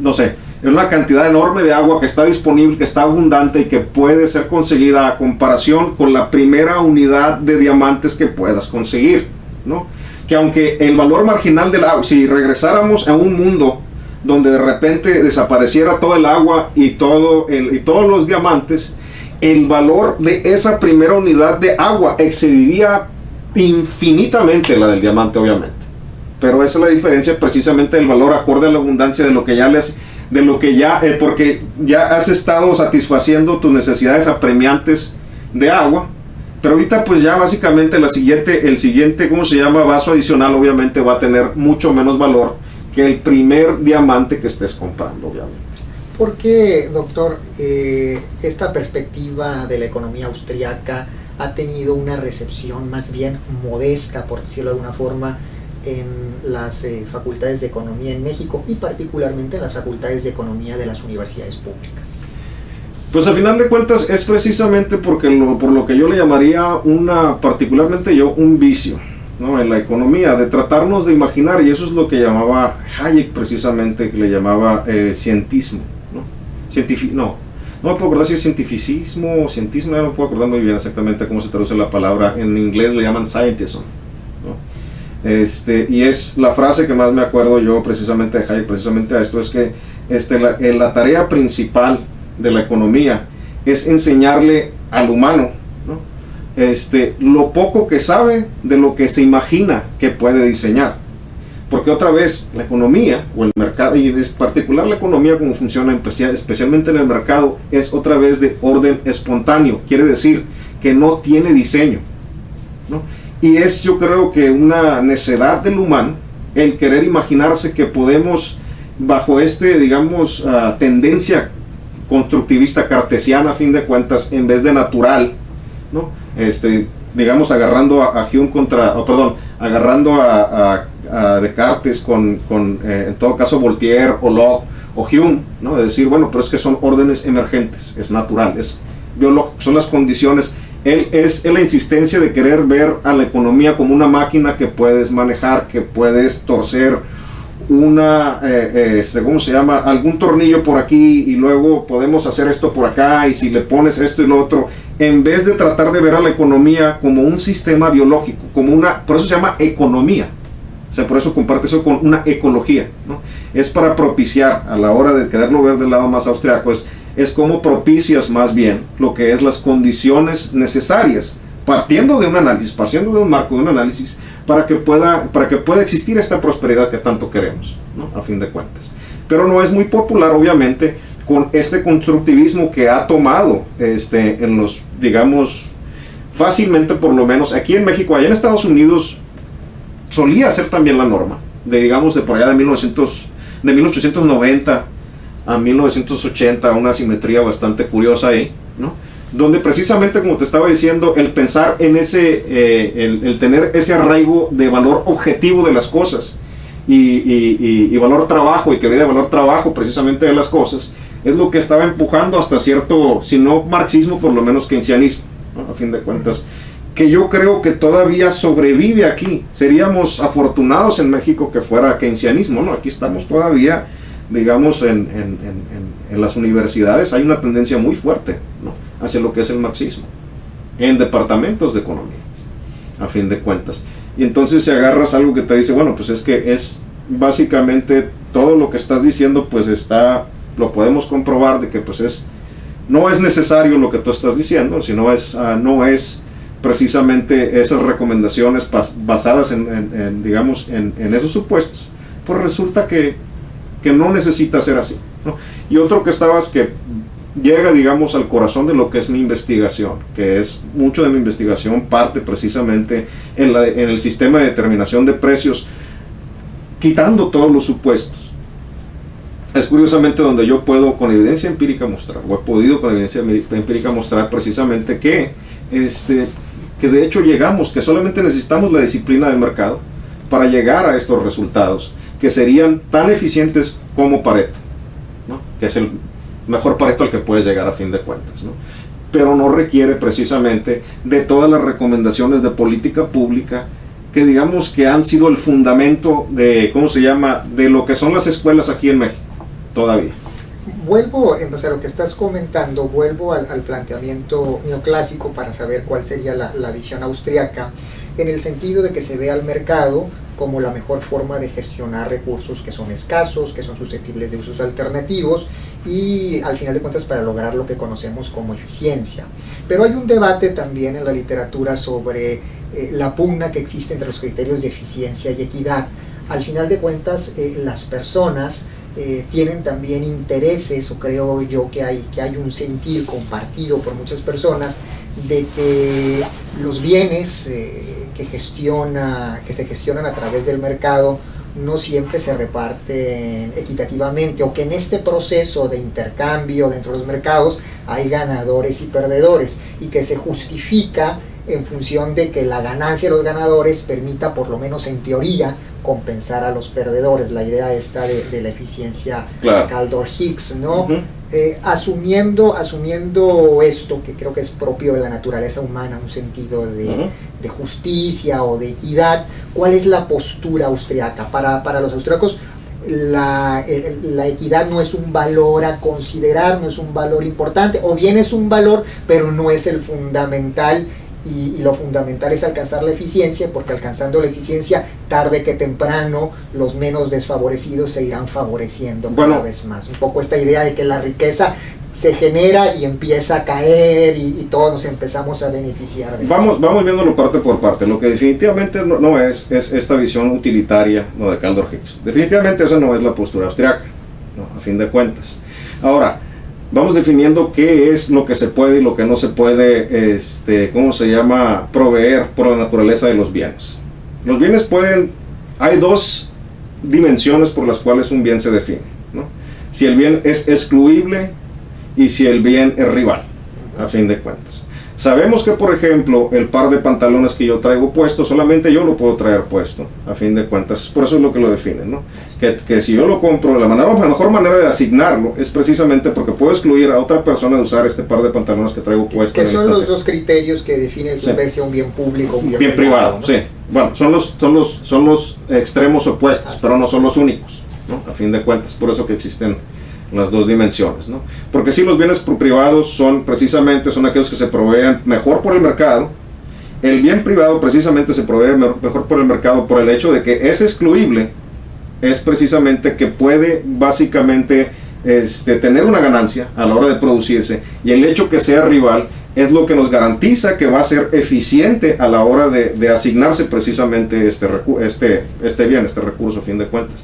no sé, es una cantidad enorme de agua que está disponible, que está abundante y que puede ser conseguida a comparación con la primera unidad de diamantes que puedas conseguir, ¿no? Que aunque el valor marginal del agua, si regresáramos a un mundo donde de repente desapareciera todo el agua y todos los diamantes, el valor de esa primera unidad de agua excediría infinitamente la del diamante, obviamente. Pero esa es la diferencia precisamente del valor acorde a la abundancia de lo que porque ya has estado satisfaciendo tus necesidades apremiantes de agua. Pero ahorita pues ya básicamente el siguiente, ¿cómo se llama? Vaso adicional obviamente va a tener mucho menos valor que el primer diamante que estés comprando, obviamente. ¿Por qué, doctor, esta perspectiva de la economía austriaca ha tenido una recepción más bien modesta, por decirlo de alguna forma, en las facultades de economía en México y particularmente en las facultades de economía de las universidades públicas? Pues al final de cuentas es precisamente por lo que yo le llamaría particularmente un vicio, ¿no? En la economía, de tratarnos de imaginar, y eso es lo que llamaba Hayek precisamente, que le llamaba cientismo, ¿no? No me puedo acordar si es cientificismo o cientismo, no me puedo acordar muy bien exactamente cómo se traduce la palabra, en inglés le llaman scientism, ¿no? Y es la frase que más me acuerdo yo precisamente de Hayek, precisamente a esto, es que la tarea principal de la economía es enseñarle al humano, ¿no? Lo poco que sabe de lo que se imagina que puede diseñar, porque otra vez la economía o el mercado, y en particular la economía como funciona especialmente en el mercado, es otra vez de orden espontáneo, quiere decir que no tiene diseño, ¿no? Y es, yo creo que una necedad del humano el querer imaginarse que podemos, bajo digamos, tendencia constructivista cartesiana, a fin de cuentas, en vez de natural, ¿no? Digamos, agarrando a Hume agarrando a Descartes con en todo caso Voltaire o Locke o Hume, ¿no? De decir, bueno, pero es que son órdenes emergentes, es natural, es biológico, son las condiciones. Es la insistencia de querer ver a la economía como una máquina que puedes manejar, que puedes torcer ¿cómo se llama? Algún tornillo por aquí y luego podemos hacer esto por acá, y si le pones esto y lo otro, en vez de tratar de ver a la economía como un sistema biológico, por eso se llama economía, o sea, por eso comparte eso con una ecología, ¿no? Es para propiciar, a la hora de quererlo ver del lado más austriaco, es como propicias más bien lo que es las condiciones necesarias, partiendo de un análisis, partiendo de un marco de un análisis, para que pueda existir esta prosperidad que tanto queremos, ¿no? A fin de cuentas. Pero no es muy popular, obviamente, con este constructivismo que ha tomado en los, digamos, fácilmente, por lo menos aquí en México, allá en Estados Unidos solía ser también la norma, digamos, de por allá de 1890 a 1980, una asimetría bastante curiosa ahí, ¿no? Donde precisamente, como te estaba diciendo, el pensar en el tener ese arraigo de valor objetivo de las cosas y valor trabajo, y teoría de valor trabajo precisamente de las cosas, es lo que estaba empujando hasta cierto, si no marxismo, por lo menos keynesianismo, ¿no? A fin de cuentas, que yo creo que todavía sobrevive aquí. Seríamos afortunados en México que fuera keynesianismo, ¿no? Aquí estamos todavía, digamos, en las universidades hay una tendencia muy fuerte, ¿no?, hacia lo que es el marxismo, en departamentos de economía, a fin de cuentas. Y entonces si agarras algo que te dice, bueno, pues es que es básicamente todo lo que estás diciendo, pues lo podemos comprobar de que pues no es necesario lo que tú estás diciendo, sino no es precisamente esas recomendaciones basadas digamos, en esos supuestos, pues resulta que no necesita ser así, ¿no? Y otro que llega, digamos, al corazón de lo que es mi investigación, que es mucho de mi investigación parte precisamente en el sistema de determinación de precios, quitando todos los supuestos. Es curiosamente donde yo puedo con evidencia empírica mostrar, o he podido con evidencia empírica mostrar precisamente que de hecho que solamente necesitamos la disciplina del mercado para llegar a estos resultados, que serían tan eficientes como Pareto, ¿no?, que es el mejor Pareto al que puedes llegar a fin de cuentas, ¿no? Pero no requiere precisamente de todas las recomendaciones de política pública que digamos que han sido el fundamento de lo que son las escuelas aquí en México, todavía. Vuelvo, en base a lo que estás comentando, al planteamiento neoclásico para saber cuál sería la visión austriaca, en el sentido de que se ve al mercado como la mejor forma de gestionar recursos que son escasos, que son susceptibles de usos alternativos, y al final de cuentas para lograr lo que conocemos como eficiencia. Pero hay un debate también en la literatura sobre la pugna que existe entre los criterios de eficiencia y equidad. Al final de cuentas, las personas tienen también intereses, o creo yo que hay un sentir compartido por muchas personas de que los bienes que se gestionan a través del mercado no siempre se reparten equitativamente, o que en este proceso de intercambio dentro de los mercados hay ganadores y perdedores, y que se justifica en función de que la ganancia de los ganadores permita, por lo menos en teoría, compensar a los perdedores. La idea esta de la eficiencia, claro, de Kaldor-Hicks, ¿no? Uh-huh. Asumiendo esto, que creo que es propio de la naturaleza humana, un sentido de justicia o de equidad, ¿cuál es la postura austriaca? Para los austriacos, la equidad no es un valor a considerar, no es un valor importante, o bien es un valor, pero no es el fundamental. Y lo fundamental es alcanzar la eficiencia, porque alcanzando la eficiencia, tarde que temprano, los menos desfavorecidos se irán favoreciendo cada vez más. Un poco esta idea de que la riqueza se genera y empieza a caer y todos nos empezamos a beneficiar de vamos viéndolo parte por parte. Lo que definitivamente no es esta visión utilitaria, lo de Kaldor-Hicks. Definitivamente esa no es la postura austriaca, ¿no?, a fin de cuentas. Ahora, vamos definiendo qué es lo que se puede y lo que no se puede, proveer por la naturaleza de los bienes. Los bienes hay dos dimensiones por las cuales un bien se define, ¿no? Si el bien es excluible y si el bien es rival, a fin de cuentas. Sabemos que, por ejemplo, el par de pantalones que yo traigo puesto, solamente yo lo puedo traer puesto, a fin de cuentas. Por eso es lo que lo define, ¿no? Que si yo lo compro, la mejor manera de asignarlo es precisamente porque puedo excluir a otra persona de usar este par de pantalones que traigo puesto. Que son los dos criterios que definen si sea un bien público o un bien privado, ¿no? Sí. Bueno, son los extremos opuestos, pero no son los únicos, ¿no?, a fin de cuentas. Por eso que existen las dos dimensiones, ¿no? Porque si los bienes privados son aquellos que se proveen mejor por el mercado. El bien privado precisamente se provee mejor por el mercado por el hecho de que es excluible, es precisamente que puede básicamente tener una ganancia a la hora de producirse, y el hecho que sea rival es lo que nos garantiza que va a ser eficiente a la hora de asignarse precisamente este recurso, a fin de cuentas.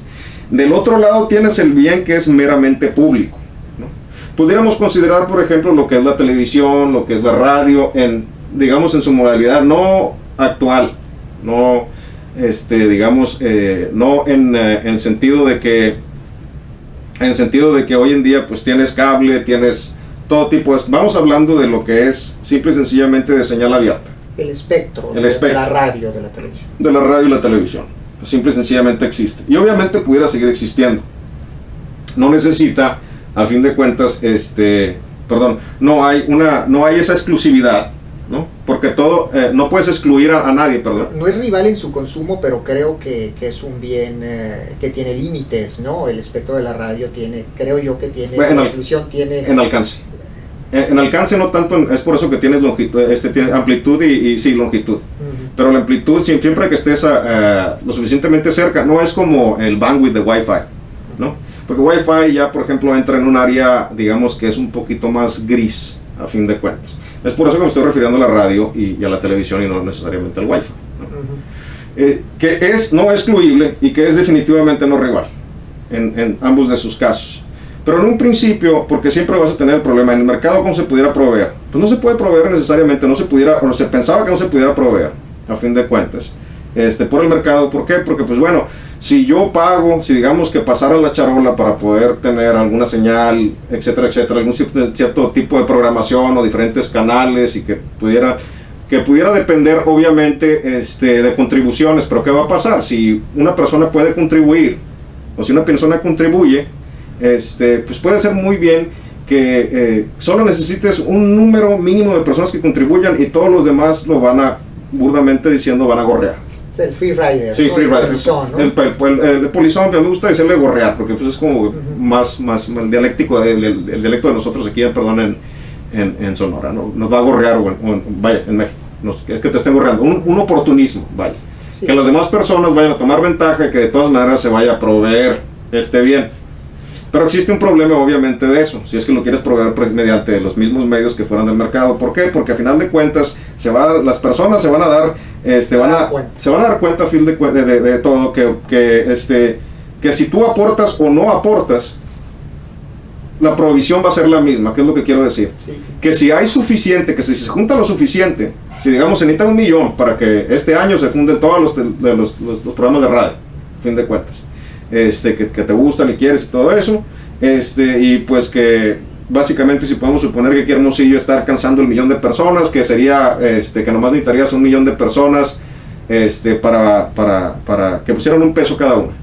Del otro lado tienes el bien que es meramente público, ¿no? Pudiéramos considerar, por ejemplo, lo que es la televisión, lo que es la radio, en su modalidad no actual, no, no en el sentido de que en el sentido de que hoy en día pues tienes cable, tienes todo tipo de... Vamos hablando de lo que es simple y sencillamente de señal abierta. El espectro, de la radio, de la televisión. De la radio y la televisión. Pues simple y sencillamente existe. Y obviamente pudiera seguir existiendo. No necesita, a fin de cuentas, no hay esa exclusividad, ¿no? Porque todo, no puedes excluir a nadie, perdón. No es rival en su consumo, pero creo que es un bien que tiene límites, ¿no? El espectro de la radio tiene, creo yo que tiene, bueno, la televisión tiene... En alcance. En alcance no tanto, es por eso que tienes longitud, tiene amplitud y sí, longitud. Pero la amplitud, siempre que estés lo suficientemente cerca, no es como el bandwidth de Wi-Fi, ¿no? Porque Wi-Fi ya, por ejemplo, entra en un área, digamos, que es un poquito más gris, a fin de cuentas. Es por eso que me estoy refiriendo a la radio y a la televisión y no necesariamente al Wi-Fi, ¿no? Que es no excluible y que es definitivamente no rival en ambos de sus casos. Pero en un principio, porque siempre vas a tener el problema, en el mercado ¿cómo se pudiera proveer? Pues no se puede proveer necesariamente, no se pudiera, o se pensaba que no se pudiera proveer, a fin de cuentas, por el mercado. ¿Por qué? Porque pues bueno, si yo pago, si digamos que pasara la charola para poder tener alguna señal, etcétera, etcétera, algún cierto tipo de programación o diferentes canales y que pudiera depender obviamente de contribuciones, pero ¿qué va a pasar? Si una persona puede contribuir, o si una persona contribuye, pues puede ser muy bien que solo necesites un número mínimo de personas que contribuyan y todos los demás lo van a, burdamente diciendo, van a gorrear. Es el free rider. Sí, ¿no? free rider. Polizón, ¿no? El polizón, me gusta decirle gorrear, porque pues es como más dialéctico, el dialecto de nosotros aquí, perdón, en Sonora, ¿no? Nos va a gorrear, vaya, en México, es que te estén gorreando, un oportunismo, vaya. Sí. Que las demás personas vayan a tomar ventaja y que de todas maneras se vaya a proveer bien. Pero existe un problema obviamente de eso, si es que lo quieres proveer mediante los mismos medios que fueran del mercado. ¿Por qué? Porque a final de cuentas las personas se van a dar, se van a dar cuenta a fin de todo que si tú aportas o no aportas, la provisión va a ser la misma. ¿Qué es lo que quiero decir? Sí. Que si hay suficiente, que si se junta lo suficiente, si digamos se necesita 1 millón para que este año se funden todos los programas de radio, a fin de cuentas. Que te gustan y quieres y todo eso, y pues que básicamente si podemos suponer que aquí Hermosillo está alcanzando el 1 millón de personas, que sería, que nomás necesitarías 1 millón de personas, para que pusieran $1 cada una.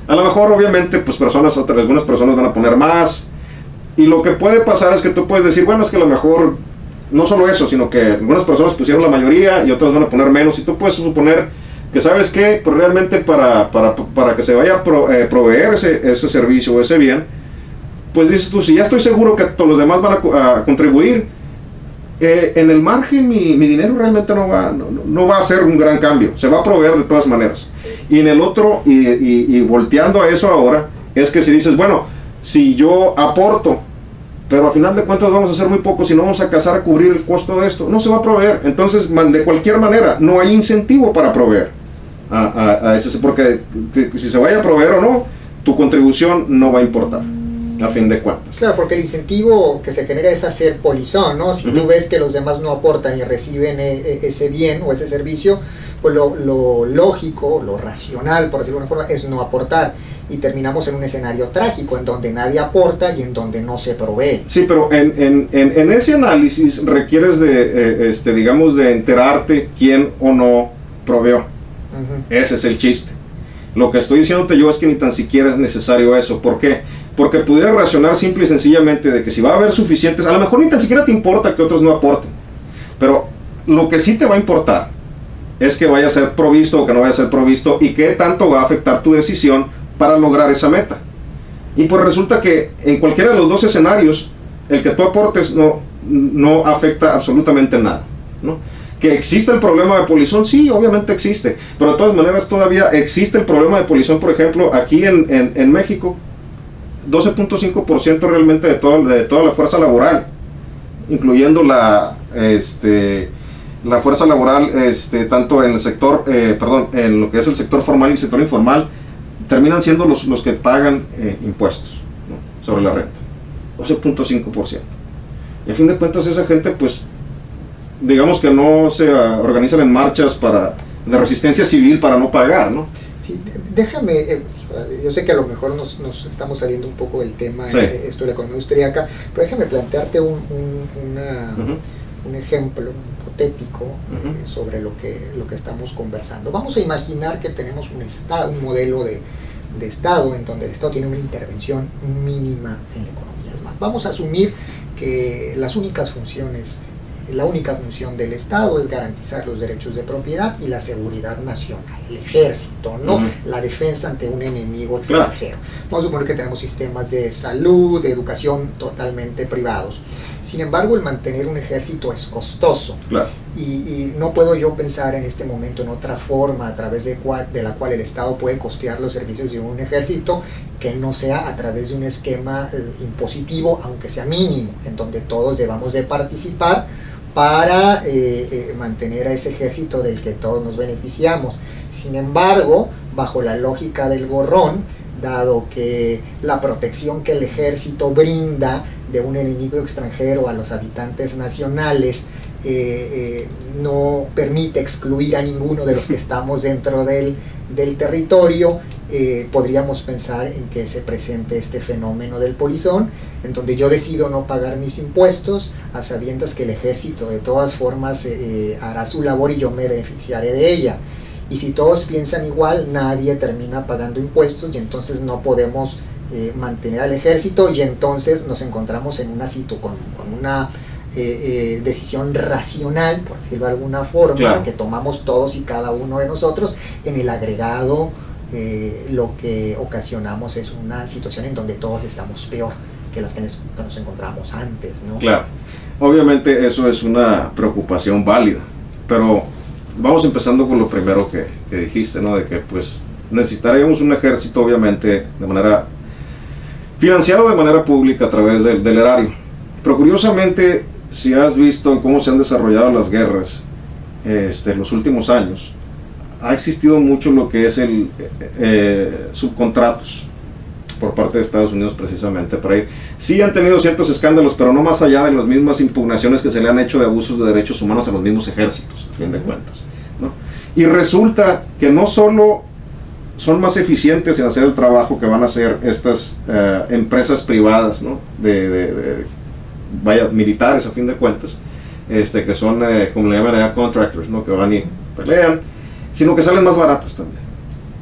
A lo mejor obviamente pues algunas personas van a poner más, y lo que puede pasar es que tú puedes decir, bueno, es que a lo mejor, no solo eso, sino que algunas personas pusieron la mayoría y otras van a poner menos, y tú puedes suponer que sabes que pues realmente para que se vaya a proveer ese servicio o ese bien, pues dices tú, si ya estoy seguro que todos los demás van a contribuir, en el margen mi dinero realmente no va a ser un gran cambio, se va a proveer de todas maneras. Y en el otro, y volteando a eso ahora, es que si dices, bueno, si yo aporto, pero al final de cuentas vamos a hacer muy poco, si no vamos a alcanzar a cubrir el costo de esto, no se va a proveer. Entonces, de cualquier manera, no hay incentivo para proveer a ese, porque si se vaya a proveer o no, tu contribución no va a importar, a fin de cuentas. Claro, porque el incentivo que se genera es hacer polizón, ¿no? Si tú ves que los demás no aportan y reciben ese bien o ese servicio, pues lo lógico, lo racional, por decirlo de alguna forma, es no aportar. Y terminamos en un escenario trágico, en donde nadie aporta y en donde no se provee. Sí, pero en ese análisis requieres digamos, de enterarte quién o no proveó. Ese es el chiste. Lo que estoy diciéndote yo es que ni tan siquiera es necesario eso. ¿Por qué? Porque pudiera racionar simple y sencillamente de que si va a haber suficientes, a lo mejor ni tan siquiera te importa que otros no aporten, pero lo que sí te va a importar es que vaya a ser provisto o que no vaya a ser provisto, y qué tanto va a afectar tu decisión para lograr esa meta. Y pues resulta que en cualquiera de los dos escenarios, el que tú aportes no afecta absolutamente nada, ¿no? Que existe el problema de polizón, sí, obviamente existe, pero de todas maneras todavía existe el problema de polizón. Por ejemplo, aquí en México, 12.5% realmente de toda la fuerza laboral, incluyendo la fuerza laboral, tanto en el sector, en lo que es el sector formal y el sector informal, terminan siendo los que pagan impuestos, ¿no?, sobre la renta. 12.5%. Y a fin de cuentas esa gente, pues, digamos que no se organizan en marchas de resistencia civil para no pagar, ¿no? Sí, déjame, yo sé que a lo mejor nos estamos saliendo un poco del tema, sí, esto de la economía austríaca, pero déjame plantearte un ejemplo hipotético sobre lo que estamos conversando. Vamos a imaginar que tenemos un modelo de Estado en donde el Estado tiene una intervención mínima en la economía. Es más, vamos a asumir que la única función del Estado es garantizar los derechos de propiedad y la seguridad nacional, el ejército, no la defensa ante un enemigo extranjero. Vamos a suponer que tenemos sistemas de salud, de educación totalmente privados. Sin embargo, el mantener un ejército es costoso. Y no puedo yo pensar en este momento en otra forma a través de la cual el Estado puede costear los servicios de un ejército que no sea a través de un esquema impositivo, aunque sea mínimo, en donde todos debamos de participar para mantener a ese ejército del que todos nos beneficiamos. Sin embargo, bajo la lógica del gorrón, dado que la protección que el ejército brinda de un enemigo extranjero a los habitantes nacionales no permite excluir a ninguno de los que estamos dentro del territorio, podríamos pensar en que se presente este fenómeno del polizón, en donde yo decido no pagar mis impuestos a sabiendas que el ejército de todas formas hará su labor y yo me beneficiaré de ella. Y si todos piensan igual, nadie termina pagando impuestos y entonces no podemos mantener al ejército, y entonces nos encontramos en una con una decisión racional, por decirlo de alguna forma, que tomamos todos y cada uno de nosotros. En el agregado, lo que ocasionamos es una situación en donde todos estamos peor que las que nos encontrábamos antes, ¿no? Claro, obviamente eso es una preocupación válida, pero vamos empezando con lo primero que dijiste, ¿no? De que pues necesitaríamos un ejército, obviamente, de manera financiado de manera pública a través del erario. Pero curiosamente, si has visto cómo se han desarrollado las guerras en los últimos años, ha existido mucho lo que es el subcontratos por parte de Estados Unidos, precisamente para ir. Sí han tenido ciertos escándalos, pero no más allá de las mismas impugnaciones que se le han hecho de abusos de derechos humanos a los mismos ejércitos, a fin de cuentas, ¿no? Y resulta que no solo son más eficientes en hacer el trabajo que van a hacer estas empresas privadas, ¿no? Militares, a fin de cuentas, que son, como le llaman allá, contractors, ¿no? Que van y pelean, sino que salen más baratas también.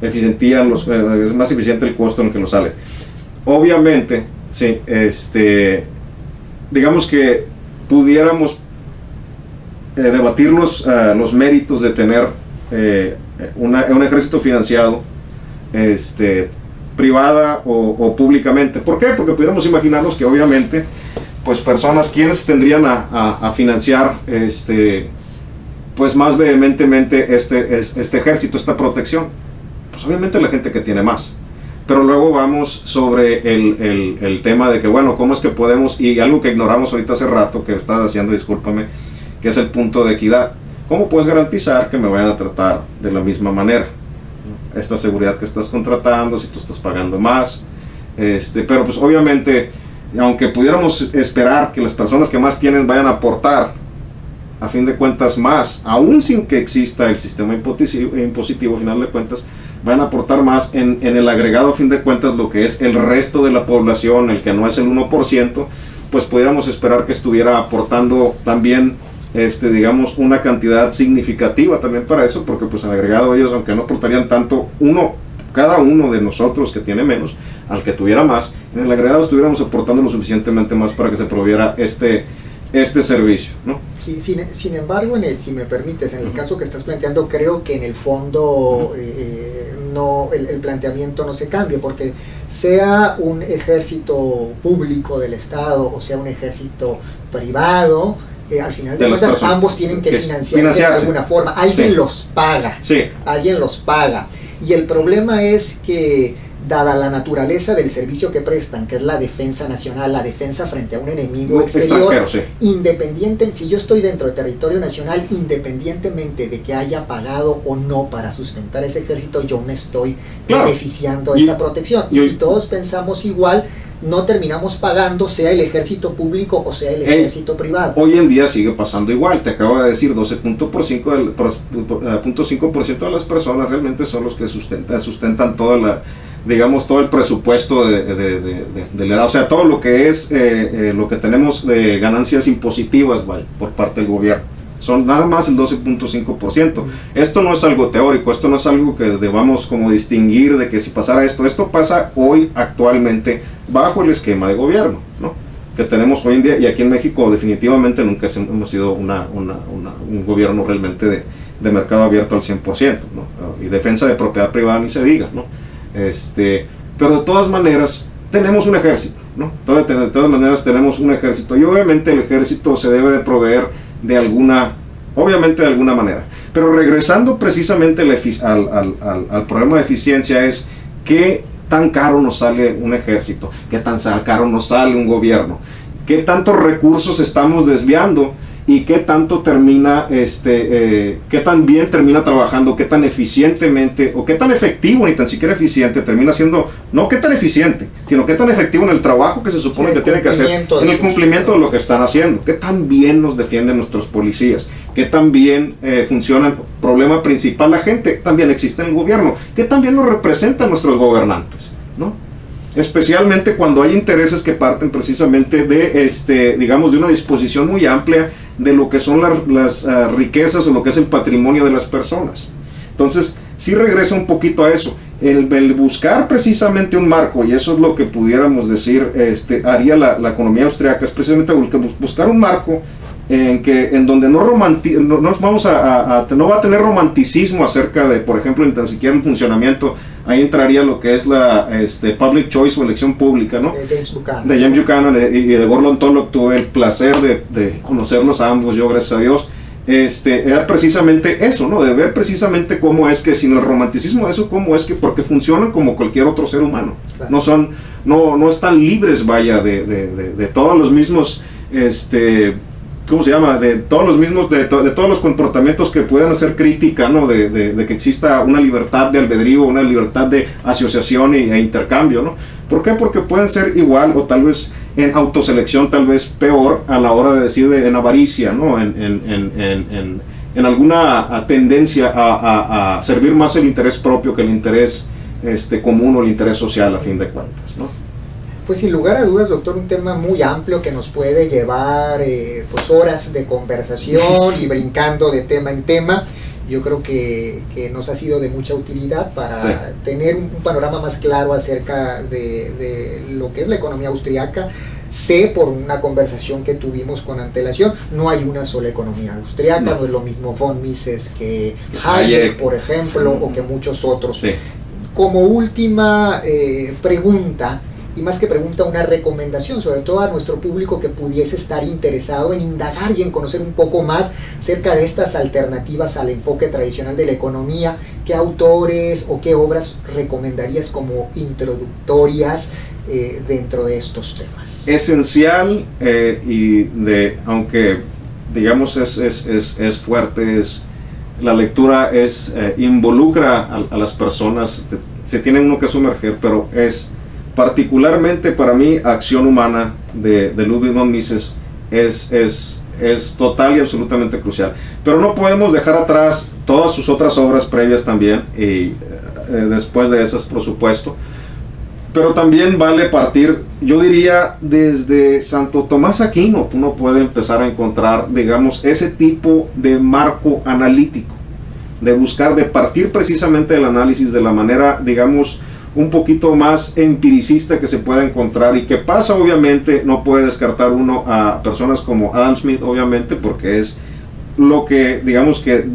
Es más eficiente el costo en el que lo sale. Obviamente, sí, digamos que pudiéramos debatir los méritos de tener un ejército financiado, privada o públicamente. ¿Por qué? Porque pudiéramos imaginarnos que obviamente pues personas quienes tendrían a financiar pues más vehementemente este ejército, esta protección, pues obviamente la gente que tiene más. Pero luego vamos sobre el tema de que, bueno, ¿cómo es que podemos? Y algo que ignoramos ahorita hace rato, que estás haciendo, discúlpame, que es el punto de equidad. ¿Cómo puedes garantizar que me vayan a tratar de la misma manera? Esta seguridad que estás contratando, si tú estás pagando más. Pero pues obviamente, aunque pudiéramos esperar que las personas que más tienen vayan a aportar, a fin de cuentas más, aún sin que exista el sistema impositivo, a final de cuentas, van a aportar más en el agregado, a fin de cuentas, lo que es el resto de la población, el que no es el 1%, pues pudiéramos esperar que estuviera aportando también, digamos, una cantidad significativa también para eso, porque pues en agregado ellos, aunque no aportarían tanto, cada uno de nosotros que tiene menos, al que tuviera más, en el agregado estuviéramos aportando lo suficientemente más para que se proviera este servicio, ¿no? Sí, sin embargo, si me permites, en el caso que estás planteando, creo que en el fondo el planteamiento no se cambia, porque sea un ejército público del Estado o sea un ejército privado, al final de cuentas ambos tienen que financiarse de alguna forma. Alguien los paga. Sí. Alguien los paga. Y el problema es que, dada la naturaleza del servicio que prestan, que es la defensa nacional, la defensa frente a un enemigo exterior, si yo estoy dentro del territorio nacional, independientemente de que haya pagado o no para sustentar ese ejército, yo me estoy beneficiando de esa protección. Y si todos pensamos igual, no terminamos pagando, sea el ejército público o sea el ejército privado. Hoy en día sigue pasando igual. Te acabo de decir, 12.5% de las personas realmente son los que sustentan toda digamos, todo el presupuesto del Estado, o sea, todo lo que es lo que tenemos de ganancias impositivas, vaya, por parte del gobierno. Son nada más el 12.5%. Esto no es algo teórico, esto no es algo que debamos como distinguir de que si pasara esto pasa hoy actualmente bajo el esquema de gobierno, ¿no?, que tenemos hoy en día, y aquí en México definitivamente nunca hemos sido un gobierno realmente de mercado abierto al 100%, ¿no?, y defensa de propiedad privada ni se diga, ¿no? Pero de todas maneras tenemos un ejército, ¿no? De todas maneras tenemos un ejército, y obviamente el ejército se debe de proveer de alguna manera. Pero regresando precisamente al problema de eficiencia, es qué tan caro nos sale un ejército, qué tan caro nos sale un gobierno, qué tantos recursos estamos desviando y qué tanto termina, qué tan bien termina trabajando, qué tan eficientemente, o qué tan efectivo, ni tan siquiera eficiente, termina siendo, no qué tan eficiente, sino qué tan efectivo en el trabajo que se supone que tiene que hacer, en el cumplimiento de lo que están haciendo, qué tan bien nos defienden nuestros policías, qué tan bien funciona el problema principal, la gente también existe en el gobierno, qué tan bien nos representan nuestros gobernantes, ¿no? Especialmente cuando hay intereses que parten precisamente de, digamos, de una disposición muy amplia de lo que son las riquezas o lo que es el patrimonio de las personas. Entonces, sí regresa un poquito a eso, el buscar precisamente un marco, y eso es lo que pudiéramos decir, haría la economía austriaca, es precisamente buscar un marco en donde no va a tener romanticismo acerca de, por ejemplo, ni tan siquiera el funcionamiento. Ahí entraría lo que es la public choice o elección pública, ¿no? De James Buchanan y de Gordon Tullock. Tuve el placer de conocerlos a ambos, yo gracias a Dios. Era precisamente eso, ¿no? De ver precisamente cómo es que sin el romanticismo de eso, cómo es que, porque funcionan como cualquier otro ser humano. Claro. No están libres, vaya, de todos los mismos, ¿cómo se llama? De todos los comportamientos que puedan hacer crítica, ¿no? De que exista una libertad de albedrío, una libertad de asociación e intercambio, ¿no? ¿Por qué? Porque pueden ser igual, o tal vez en autoselección, tal vez peor, a la hora de decir en avaricia, ¿no? En alguna tendencia a servir más el interés propio que el interés común o el interés social, a fin de cuentas, ¿no? Pues sin lugar a dudas, doctor, un tema muy amplio que nos puede llevar pues horas de conversación y brincando de tema en tema. Yo creo que nos ha sido de mucha utilidad para tener un panorama más claro acerca de lo que es la economía austriaca. Sé por una conversación que tuvimos con antelación, no hay una sola economía austriaca, no es lo mismo von Mises que Hayek, por ejemplo, o que muchos otros. Sí. Como última pregunta, y más que pregunta, una recomendación, sobre todo a nuestro público que pudiese estar interesado en indagar y en conocer un poco más acerca de estas alternativas al enfoque tradicional de la economía. ¿Qué autores o qué obras recomendarías como introductorias dentro de estos temas? Esencial, aunque digamos es fuerte, la lectura involucra a las personas, se tiene uno que sumergir, pero es particularmente para mí Acción Humana de Ludwig von Mises es total y absolutamente crucial. Pero no podemos dejar atrás todas sus otras obras previas también, y después de esas, por supuesto. Pero también vale partir, yo diría, desde Santo Tomás Aquino. Uno puede empezar a encontrar, digamos, ese tipo de marco analítico, de buscar, de partir precisamente del análisis de la manera, digamos, un poquito más empiricista que se pueda encontrar, y que pasa, obviamente, no puede descartar uno a personas como Adam Smith, obviamente, porque es lo que, digamos, que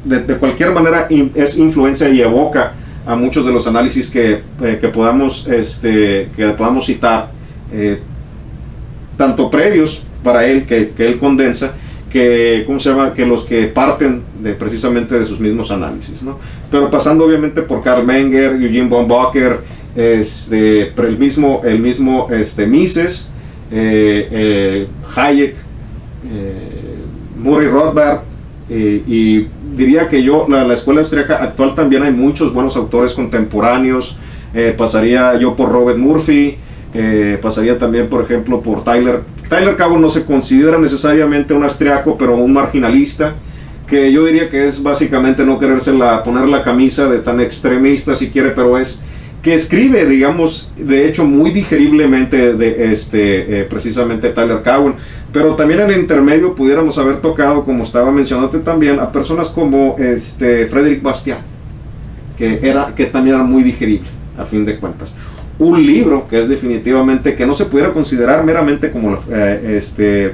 de cualquier manera es influencia y evoca a muchos de los análisis que podamos citar, tanto previos para él, que él condensa, que los que parten precisamente de sus mismos análisis, ¿no? Pero pasando obviamente por Karl Menger, Eugene von Bocker, el mismo Mises, Hayek, Murray Rothbard, y diría que la escuela austríaca actual también hay muchos buenos autores contemporáneos. Pasaría yo por Robert Murphy, pasaría también, por ejemplo, por Tyler Cowen. No se considera necesariamente un austriaco, pero un marginalista, que yo diría que es básicamente no poner la camisa de tan extremista si quiere, pero es que escribe, digamos, de hecho muy digeriblemente precisamente Tyler Cowen. Pero también en el intermedio pudiéramos haber tocado, como estaba mencionando también, a personas como Frédéric Bastiat, que también era muy digerible a fin de cuentas. Un libro que es definitivamente, que no se pudiera considerar meramente como de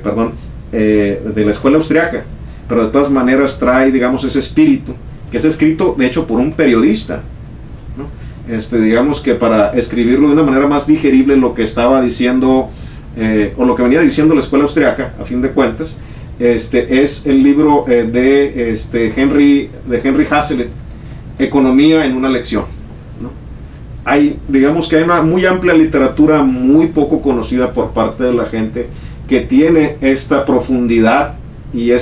la escuela austriaca, pero de todas maneras trae, digamos, ese espíritu, que es escrito de hecho por un periodista, ¿no? Digamos que para escribirlo de una manera más digerible lo que estaba diciendo, o lo que venía diciendo la escuela austriaca, a fin de cuentas, es el libro de Henry Hazlitt, Economía en una lección, ¿no? Digamos que hay una muy amplia literatura muy poco conocida por parte de la gente, que tiene esta profundidad y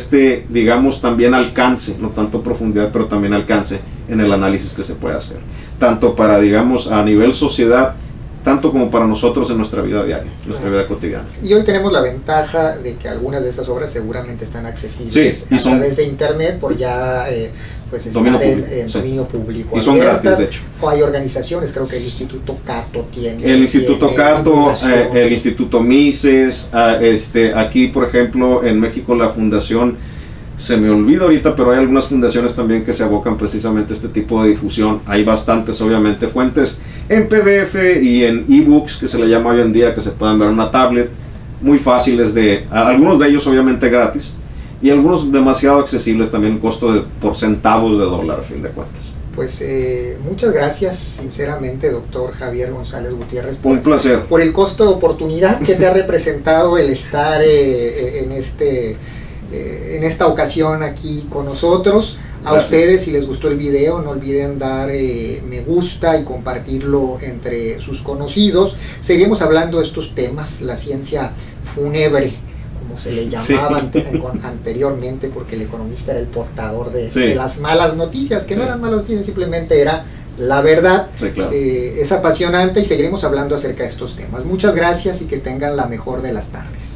digamos, también alcance, no tanto profundidad, pero también alcance en el análisis que se puede hacer, tanto para, digamos, a nivel sociedad, tanto como para nosotros en nuestra vida diaria, nuestra vida cotidiana. Y hoy tenemos la ventaja de que algunas de estas obras seguramente están accesibles, sí, a través de internet, por ya pues estar en dominio público. Y son gratis, de hecho. O hay organizaciones, creo que el Instituto Cato tiene. El Instituto Cato, el Instituto Mises, aquí por ejemplo en México la Fundación, se me olvida ahorita, pero hay algunas fundaciones también que se abocan precisamente a este tipo de difusión. Hay bastantes, obviamente, fuentes en PDF y en ebooks, que se le llama hoy en día, que se pueden ver en una tablet, muy fáciles algunos de ellos obviamente gratis, y algunos demasiado accesibles también, costo por centavos de dólar a fin de cuentas. Pues muchas gracias, sinceramente, doctor Javier González Gutiérrez, un placer. Por el costo de oportunidad que te ha representado el estar en esta ocasión aquí con nosotros. A ustedes, si les gustó el video, no olviden dar me gusta y compartirlo entre sus conocidos. Seguimos hablando de estos temas, la ciencia fúnebre, como se le llamaba anteriormente, porque el economista era el portador de las malas noticias, que no eran malas noticias, simplemente era la verdad. Claro. Es apasionante y seguiremos hablando acerca de estos temas. Muchas gracias y que tengan la mejor de las tardes.